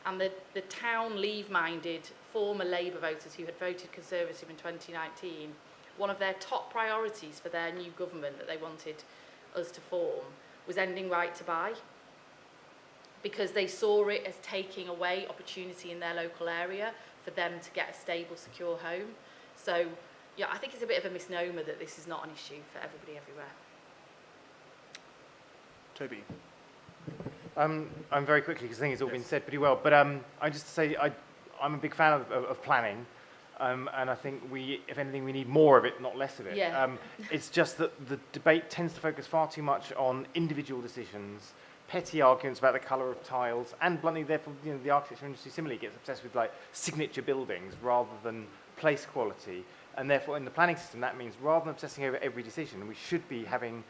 [SPEAKER 2] And the town Leave-minded former Labour voters who had voted Conservative in 2019, one of their top priorities for their new government that they wanted us to form was ending right to buy, because they saw it as taking away opportunity in their local area for them to get a stable, secure home. So, yeah, I think it's a bit of a misnomer that this is not an issue for everybody everywhere.
[SPEAKER 1] Toby.
[SPEAKER 4] I'm very quickly, because I think it's all been said pretty well, but I just to say I'm a big fan of planning, and I think if anything, we need more of it, not less of it.
[SPEAKER 2] Yeah.
[SPEAKER 4] It's just that the debate tends to focus far too much on individual decisions, petty arguments about the colour of tiles, and bluntly, therefore, you know, the architecture industry similarly gets obsessed with like signature buildings rather than place quality, and therefore in the planning system that means rather than obsessing over every decision, we should be having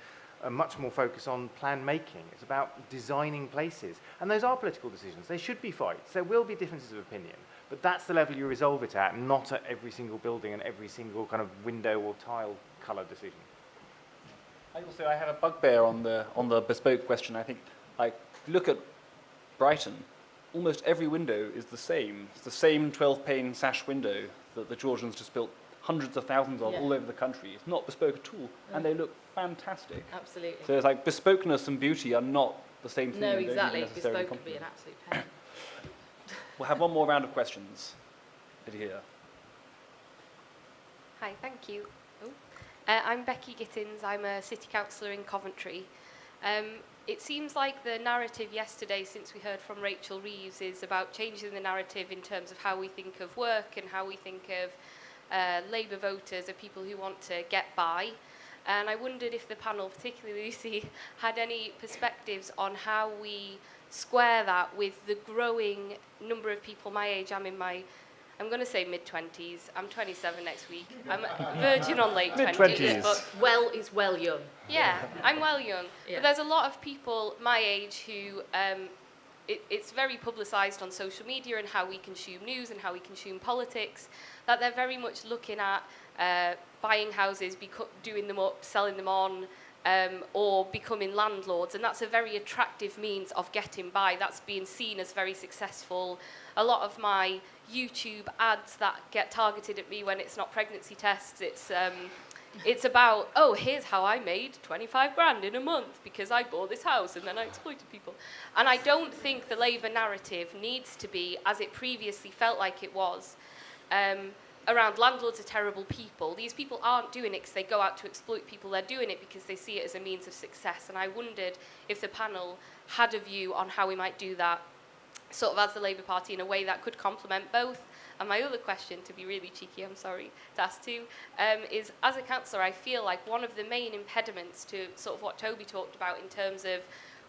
[SPEAKER 4] a much more focus on plan making. It's about designing places. And those are political decisions. They should be fights. There will be differences of opinion, but that's the level you resolve it at, not at every single building and every single kind of window or tile colour decision.
[SPEAKER 1] I have a bugbear on the bespoke question. I think, like, look at Brighton. Almost every window is the same. It's the same 12-pane sash window that the Georgians just built hundreds of thousands of all over the country. It's not bespoke at all, and they look fantastic.
[SPEAKER 2] Absolutely.
[SPEAKER 1] So it's like bespokeness and beauty are not the same thing.
[SPEAKER 2] No,
[SPEAKER 1] They don't
[SPEAKER 2] exactly.
[SPEAKER 1] even necessarily
[SPEAKER 2] Bespoke would be an
[SPEAKER 1] complement.
[SPEAKER 2] absolute pain.
[SPEAKER 1] We'll have one more round of questions. Here.
[SPEAKER 9] Hi, thank you. I'm Becky Gittins. I'm a city councillor in Coventry. It seems like the narrative yesterday, since we heard from Rachel Reeves, is about changing the narrative in terms of how we think of work and how we think of Labour voters are people who want to get by. And I wondered if the panel, particularly Lucy, had any perspectives on how we square that with the growing number of people my age. I'm going to say mid-20s. I'm 27 next week. I'm verging on late 20s.
[SPEAKER 1] But
[SPEAKER 2] It's well young.
[SPEAKER 9] Yeah, I'm well young.
[SPEAKER 2] Yeah.
[SPEAKER 9] But there's a lot of people my age who it's very publicised on social media and how we consume news and how we consume politics, that they're very much looking at buying houses, doing them up, selling them on, or becoming landlords, and that's a very attractive means of getting by. That's being seen as very successful. A lot of my YouTube ads that get targeted at me when it's not pregnancy tests, it's about, oh, here's how I made 25 grand in a month because I bought this house and then I exploited people. And I don't think the Labour narrative needs to be, as it previously felt like it was, around landlords are terrible people. These people aren't doing it because they go out to exploit people. They're doing it because they see it as a means of success. And I wondered if the panel had a view on how we might do that, sort of as the Labour Party, in a way that could complement both. And my other question, to be really cheeky, I'm sorry to ask too, is as a councillor, I feel like one of the main impediments to sort of what Toby talked about in terms of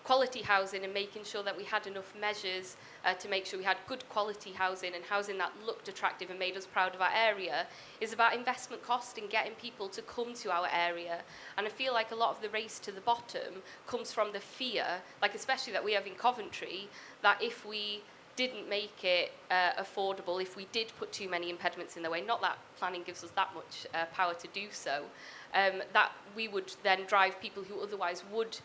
[SPEAKER 9] quality housing and making sure that we had enough measures to make sure we had good quality housing and housing that looked attractive and made us proud of our area is about investment cost and getting people to come to our area. And I feel like a lot of the race to the bottom comes from the fear, like especially that we have in Coventry, that if we didn't make it affordable, if we did put too many impediments in the way, not that planning gives us that much power to do so, that we would then drive people who otherwise would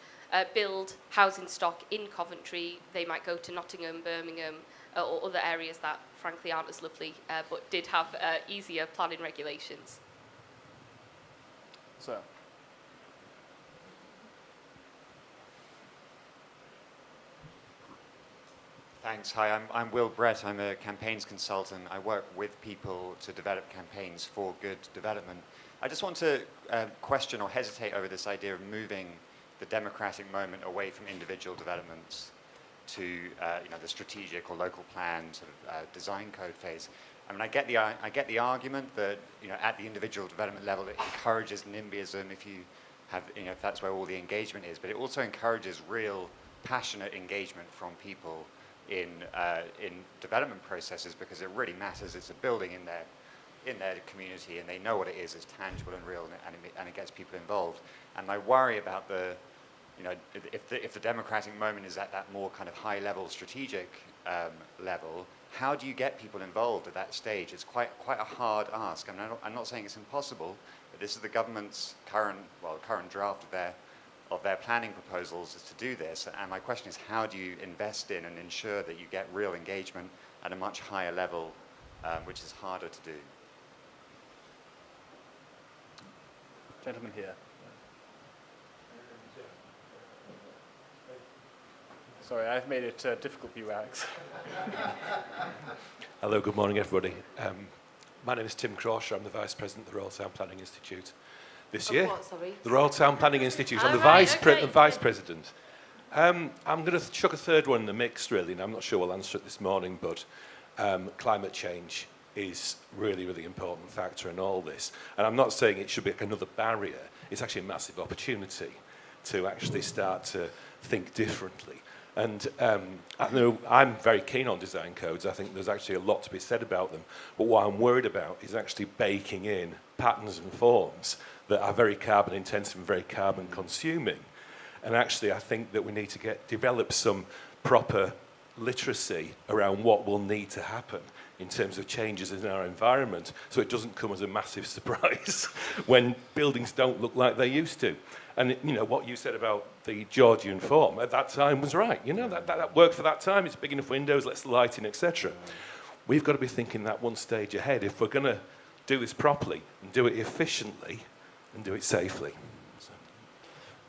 [SPEAKER 9] build housing stock in Coventry. They might go to Nottingham, Birmingham, or other areas that frankly aren't as lovely, but did have easier planning regulations.
[SPEAKER 1] So.
[SPEAKER 10] Thanks. Hi, I'm Will Brett. I'm a campaigns consultant. I work with people to develop campaigns for good development. I just want to question or hesitate over this idea of moving the democratic moment away from individual developments to the strategic or local plan sort of design code phase. I mean, I get the argument that at the individual development level it encourages NIMBYism if you have if that's where all the engagement is, but it also encourages real passionate engagement from people in development processes because it really matters. It's a building in their community and they know what it is. It's tangible and real and it gets people involved. And I worry about if the democratic moment is at that more kind of high level strategic level, how do you get people involved at that stage? It's quite a hard ask. I mean, I'm not saying it's impossible, but this is the government's current draft of their planning proposals is to do this. And my question is, how do you invest in and ensure that you get real engagement at a much higher level, which is harder to do?
[SPEAKER 1] Gentleman here. Sorry, I've made it difficult for you, Alex.
[SPEAKER 11] Hello, good morning, everybody. My name is Tim Crawshaw. I'm the Vice President of the Royal Town Planning Institute. This year,
[SPEAKER 2] what, sorry?
[SPEAKER 11] The Royal Town Planning Institute. I'm the Vice President. I'm going to chuck a third one in the mix, really, and I'm not sure we'll answer it this morning, but climate change is really, really important factor in all this. And I'm not saying it should be like another barrier. It's actually a massive opportunity to actually start to think differently. And I know I'm very keen on design codes. I think there's actually a lot to be said about them. But what I'm worried about is actually baking in patterns and forms that are very carbon intensive and very carbon consuming. And actually I think that we need to develop some proper literacy around what will need to happen in terms of changes in our environment so it doesn't come as a massive surprise when buildings don't look like they used to. And what you said about the Georgian form at that time was right. That worked for that time. It's big enough windows, let's light in, etc. We've got to be thinking that one stage ahead if we're going to do this properly and do it efficiently and do it safely.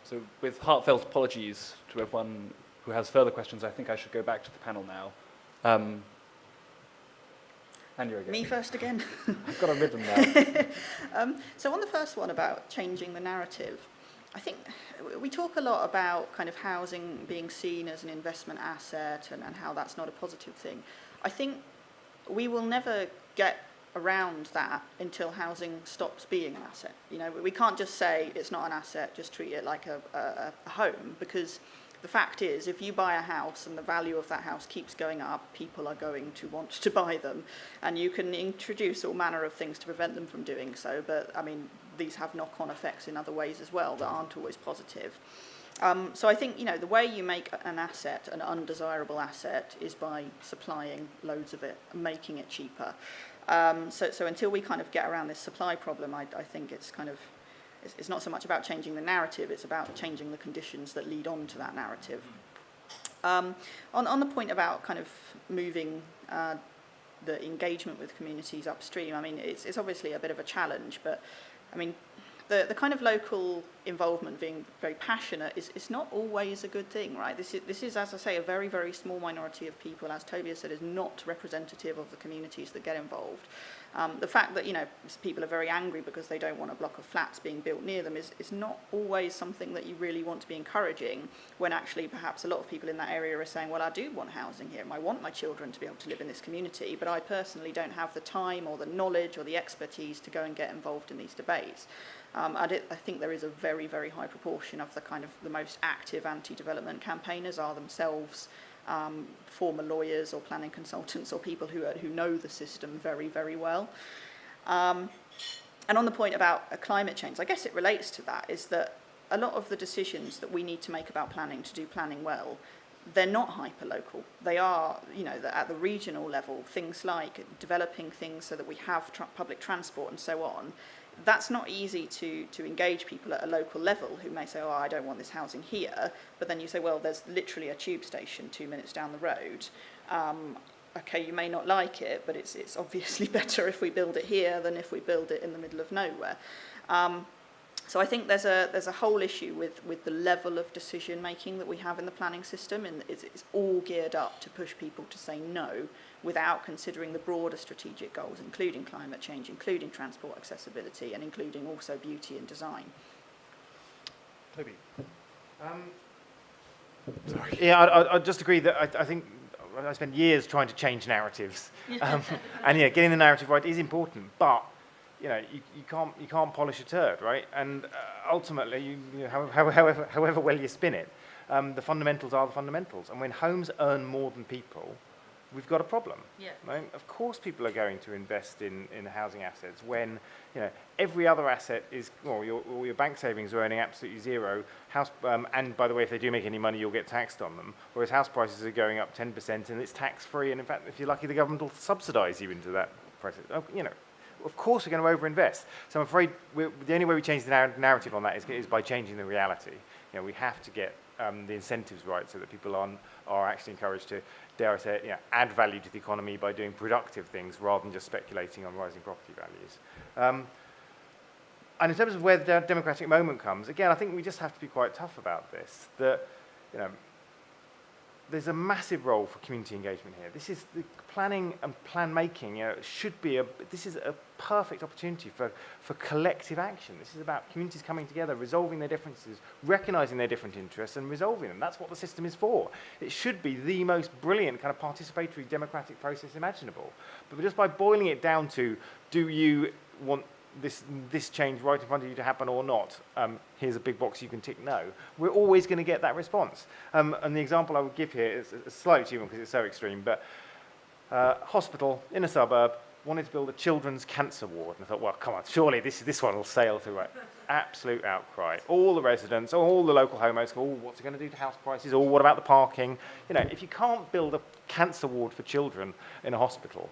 [SPEAKER 1] So with heartfelt apologies to everyone who has further questions, I think I should go back to the panel now. Anya again.
[SPEAKER 3] Me first again.
[SPEAKER 1] I've got a rhythm now.
[SPEAKER 3] So on the first one about changing the narrative, I think we talk a lot about kind of housing being seen as an investment asset and how that's not a positive thing. I think we will never get around that until housing stops being an asset. We can't just say it's not an asset, just treat it like a home, because the fact is, if you buy a house and the value of that house keeps going up, people are going to want to buy them. And you can introduce all manner of things to prevent them from doing so, but I mean, these have knock-on effects in other ways as well that aren't always positive. So I think, the way you make an asset an undesirable asset is by supplying loads of it and making it cheaper. So until we kind of get around this supply problem, I think it's not so much about changing the narrative, it's about changing the conditions that lead on to that narrative. On the point about kind of moving the engagement with communities upstream, I mean, it's obviously a bit of a challenge, but I mean, the kind of local involvement, being very passionate, is not always a good thing, right? This is, as I say, a very, very small minority of people, as Toby has said, is not representative of the communities that get involved. The fact that, people are very angry because they don't want a block of flats being built near them is not always something that you really want to be encouraging, when actually perhaps a lot of people in that area are saying, well, I do want housing here, and I want my children to be able to live in this community, but I personally don't have the time or the knowledge or the expertise to go and get involved in these debates. I think there is a very, very high proportion of the most active anti-development campaigners are themselves former lawyers or planning consultants or people who know the system very, very well. And on the point about climate change, I guess it relates to that, is that a lot of the decisions that we need to make about planning to do planning well, they're not hyper-local. They are, at the regional level, things like developing things so that we have public transport and so on. That's not easy to engage people at a local level who may say, oh, I don't want this housing here, but then you say, well, there's literally a tube station 2 minutes down the road. Okay, you may not like it, but it's obviously better if we build it here than if we build it in the middle of nowhere. So I think there's a whole issue with the level of decision making that we have in the planning system, and it's all geared up to push people to say no without considering the broader strategic goals, including climate change, including transport accessibility, and including also beauty and design.
[SPEAKER 4] Toby. Sorry. Yeah, I just agree that I think I spent years trying to change narratives, and yeah, getting the narrative right is important, but you can't polish a turd, right? And ultimately, however well you spin it, the fundamentals are the fundamentals. And when homes earn more than people, we've got a problem.
[SPEAKER 2] Yeah.
[SPEAKER 4] Right? Of course, people are going to invest in housing assets when every other asset is, or your bank savings are earning absolutely zero. And by the way, if they do make any money, you'll get taxed on them. Whereas house prices are going up 10%, and it's tax-free. And in fact, if you're lucky, the government will subsidise you into that price. Of course, we're going to overinvest. So I'm afraid the only way we change the narrative on that is by changing the reality. We have to get the incentives right so that people are actually encouraged to, dare I say it, add value to the economy by doing productive things rather than just speculating on rising property values. And in terms of where the democratic moment comes, again, I think we just have to be quite tough about this. That there's a massive role for community engagement here. This is the planning and plan making. This is a perfect opportunity for collective action. This is about communities coming together, resolving their differences, recognizing their different interests, and resolving them. That's what the system is for. It should be the most brilliant kind of participatory democratic process imaginable. But just by boiling it down to, do you want this change right in front of you to happen or not, here's a big box you can tick no, we're always going to get that response. And the example I would give here is slightly achievement because it's so extreme, but hospital in a suburb wanted to build a children's cancer ward. And I thought, well, come on, surely this one will sail through it. Absolute outcry. All the residents, all the local homeowners go, oh, what's it going to do to house prices? Or what about the parking? If you can't build a cancer ward for children in a hospital,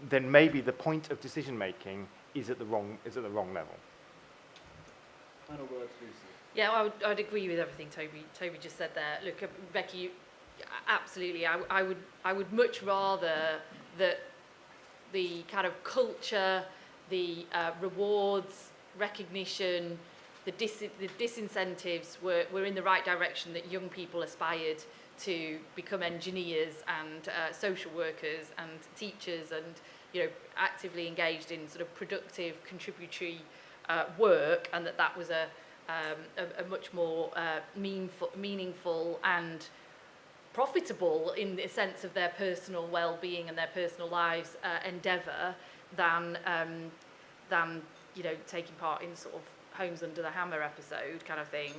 [SPEAKER 4] then maybe the point of decision making is at the wrong level.
[SPEAKER 1] Final words, Lucy.
[SPEAKER 2] Yeah, I'd agree with everything Toby just said there. Look, Becky, absolutely. I would much rather that the kind of culture, the rewards, recognition, the disincentives were in the right direction, that young people aspired to become engineers and social workers and teachers and actively engaged in sort of productive, contributory work, and that was a much more meaningful and profitable in the sense of their personal well-being and their personal lives endeavour than taking part in sort of Homes Under the Hammer episode kind of thing,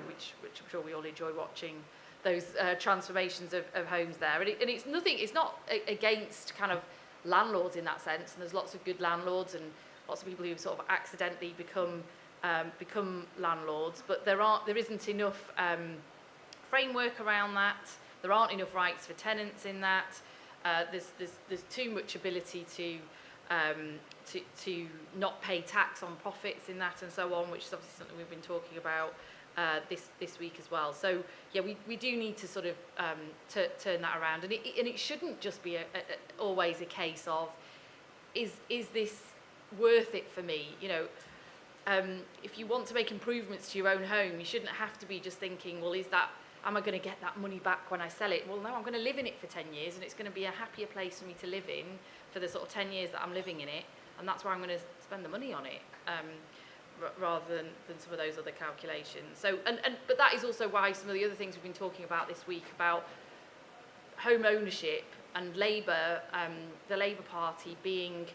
[SPEAKER 2] which I'm sure we all enjoy watching, those transformations of homes there. And it's not against kind of landlords in that sense, and there's lots of good landlords and lots of people who sort of accidentally become become landlords, but there isn't enough framework around that. There aren't enough rights for tenants in that. There's too much ability to not pay tax on profits in that and so on, which is obviously something we've been talking about this week as well. So yeah, we do need to sort of turn that around, and it shouldn't just be always a case of is this worth it for me? You know, if you want to make improvements to your own home, you shouldn't have to be just thinking, well, am I going to get that money back when I sell it? Well, no, I'm going to live in it for 10 years, and it's going to be a happier place for me to live in for the sort of 10 years that I'm living in it, and that's where I'm going to spend the money on it, rather than some of those other calculations. So, but that is also why some of the other things we've been talking about this week about home ownership and Labour, the Labour Party being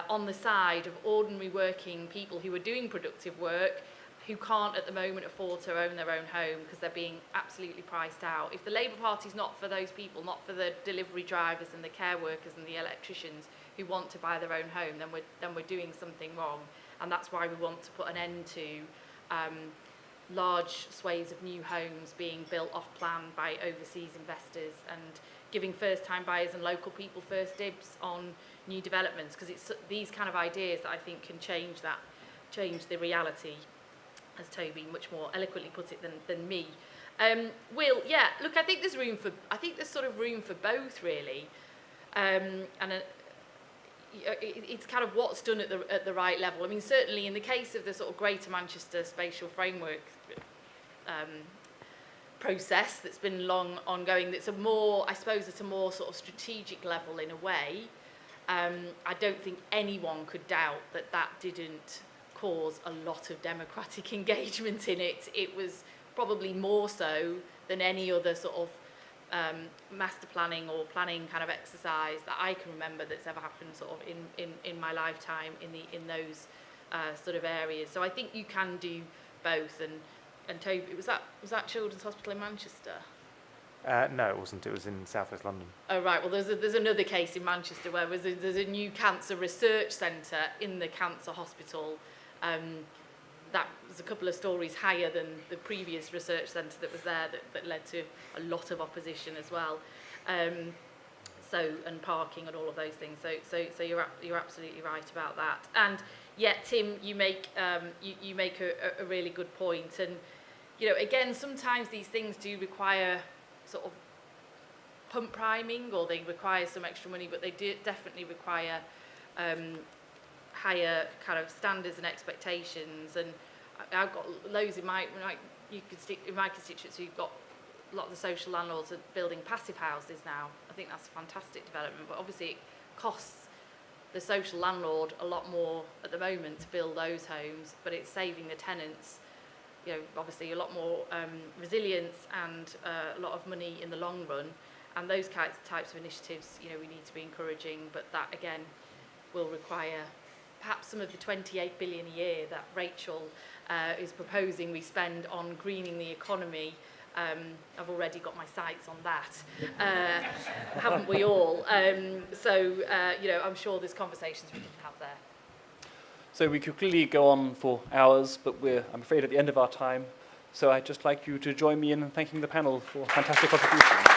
[SPEAKER 2] on the side of ordinary working people who are doing productive work, who can't at the moment afford to own their own home because they're being absolutely priced out. If the Labour Party's not for those people, not for the delivery drivers and the care workers and the electricians who want to buy their own home, then we're doing something wrong. And that's why we want to put an end to large swathes of new homes being built off-plan by overseas investors, and giving first-time buyers and local people first dibs on new developments, because it's these kind of ideas that I think can change the reality, as Toby much more eloquently put it than me. Will, yeah, look, I think there's sort of room for both, really, it's kind of what's done at the right level. I mean, certainly in the case of the sort of Greater Manchester Spatial Framework process that's been long ongoing, that's I suppose it's a more sort of strategic level in a way. I don't think anyone could doubt that didn't cause a lot of democratic engagement in it. It was probably more so than any other sort of master planning or planning kind of exercise that I can remember that's ever happened sort of in my lifetime in those sort of areas. So I think you can do both. And Toby, was that Children's Hospital in Manchester?
[SPEAKER 4] No, it wasn't. It was in southwest London.
[SPEAKER 2] Oh right. Well, there's another case in Manchester where there's a new cancer research centre in the cancer hospital. That was a couple of stories higher than the previous research centre that was there, that led to a lot of opposition as well. And parking and all of those things. So you're absolutely right about that. And yeah, Tim, you make you make a really good point. And you know, again, sometimes these things do require sort of pump priming, or they require some extra money, but they do definitely require higher kind of standards and expectations. And I've got loads in my constituents who've got a lot of the social landlords are building passive houses now. I think that's a fantastic development, but obviously it costs the social landlord a lot more at the moment to build those homes, but it's saving the tenants, you know, obviously a lot more resilience and a lot of money in the long run. And those types of initiatives, you know, we need to be encouraging, but that again will require perhaps some of the 28 billion a year that Rachel is proposing we spend on greening the economy. I've already got my sights on that, haven't we all? So, you know, I'm sure there's conversations we can have there.
[SPEAKER 1] So we could clearly go on for hours, but I'm afraid, at the end of our time. So I'd just like you to join me in thanking the panel for fantastic contributions.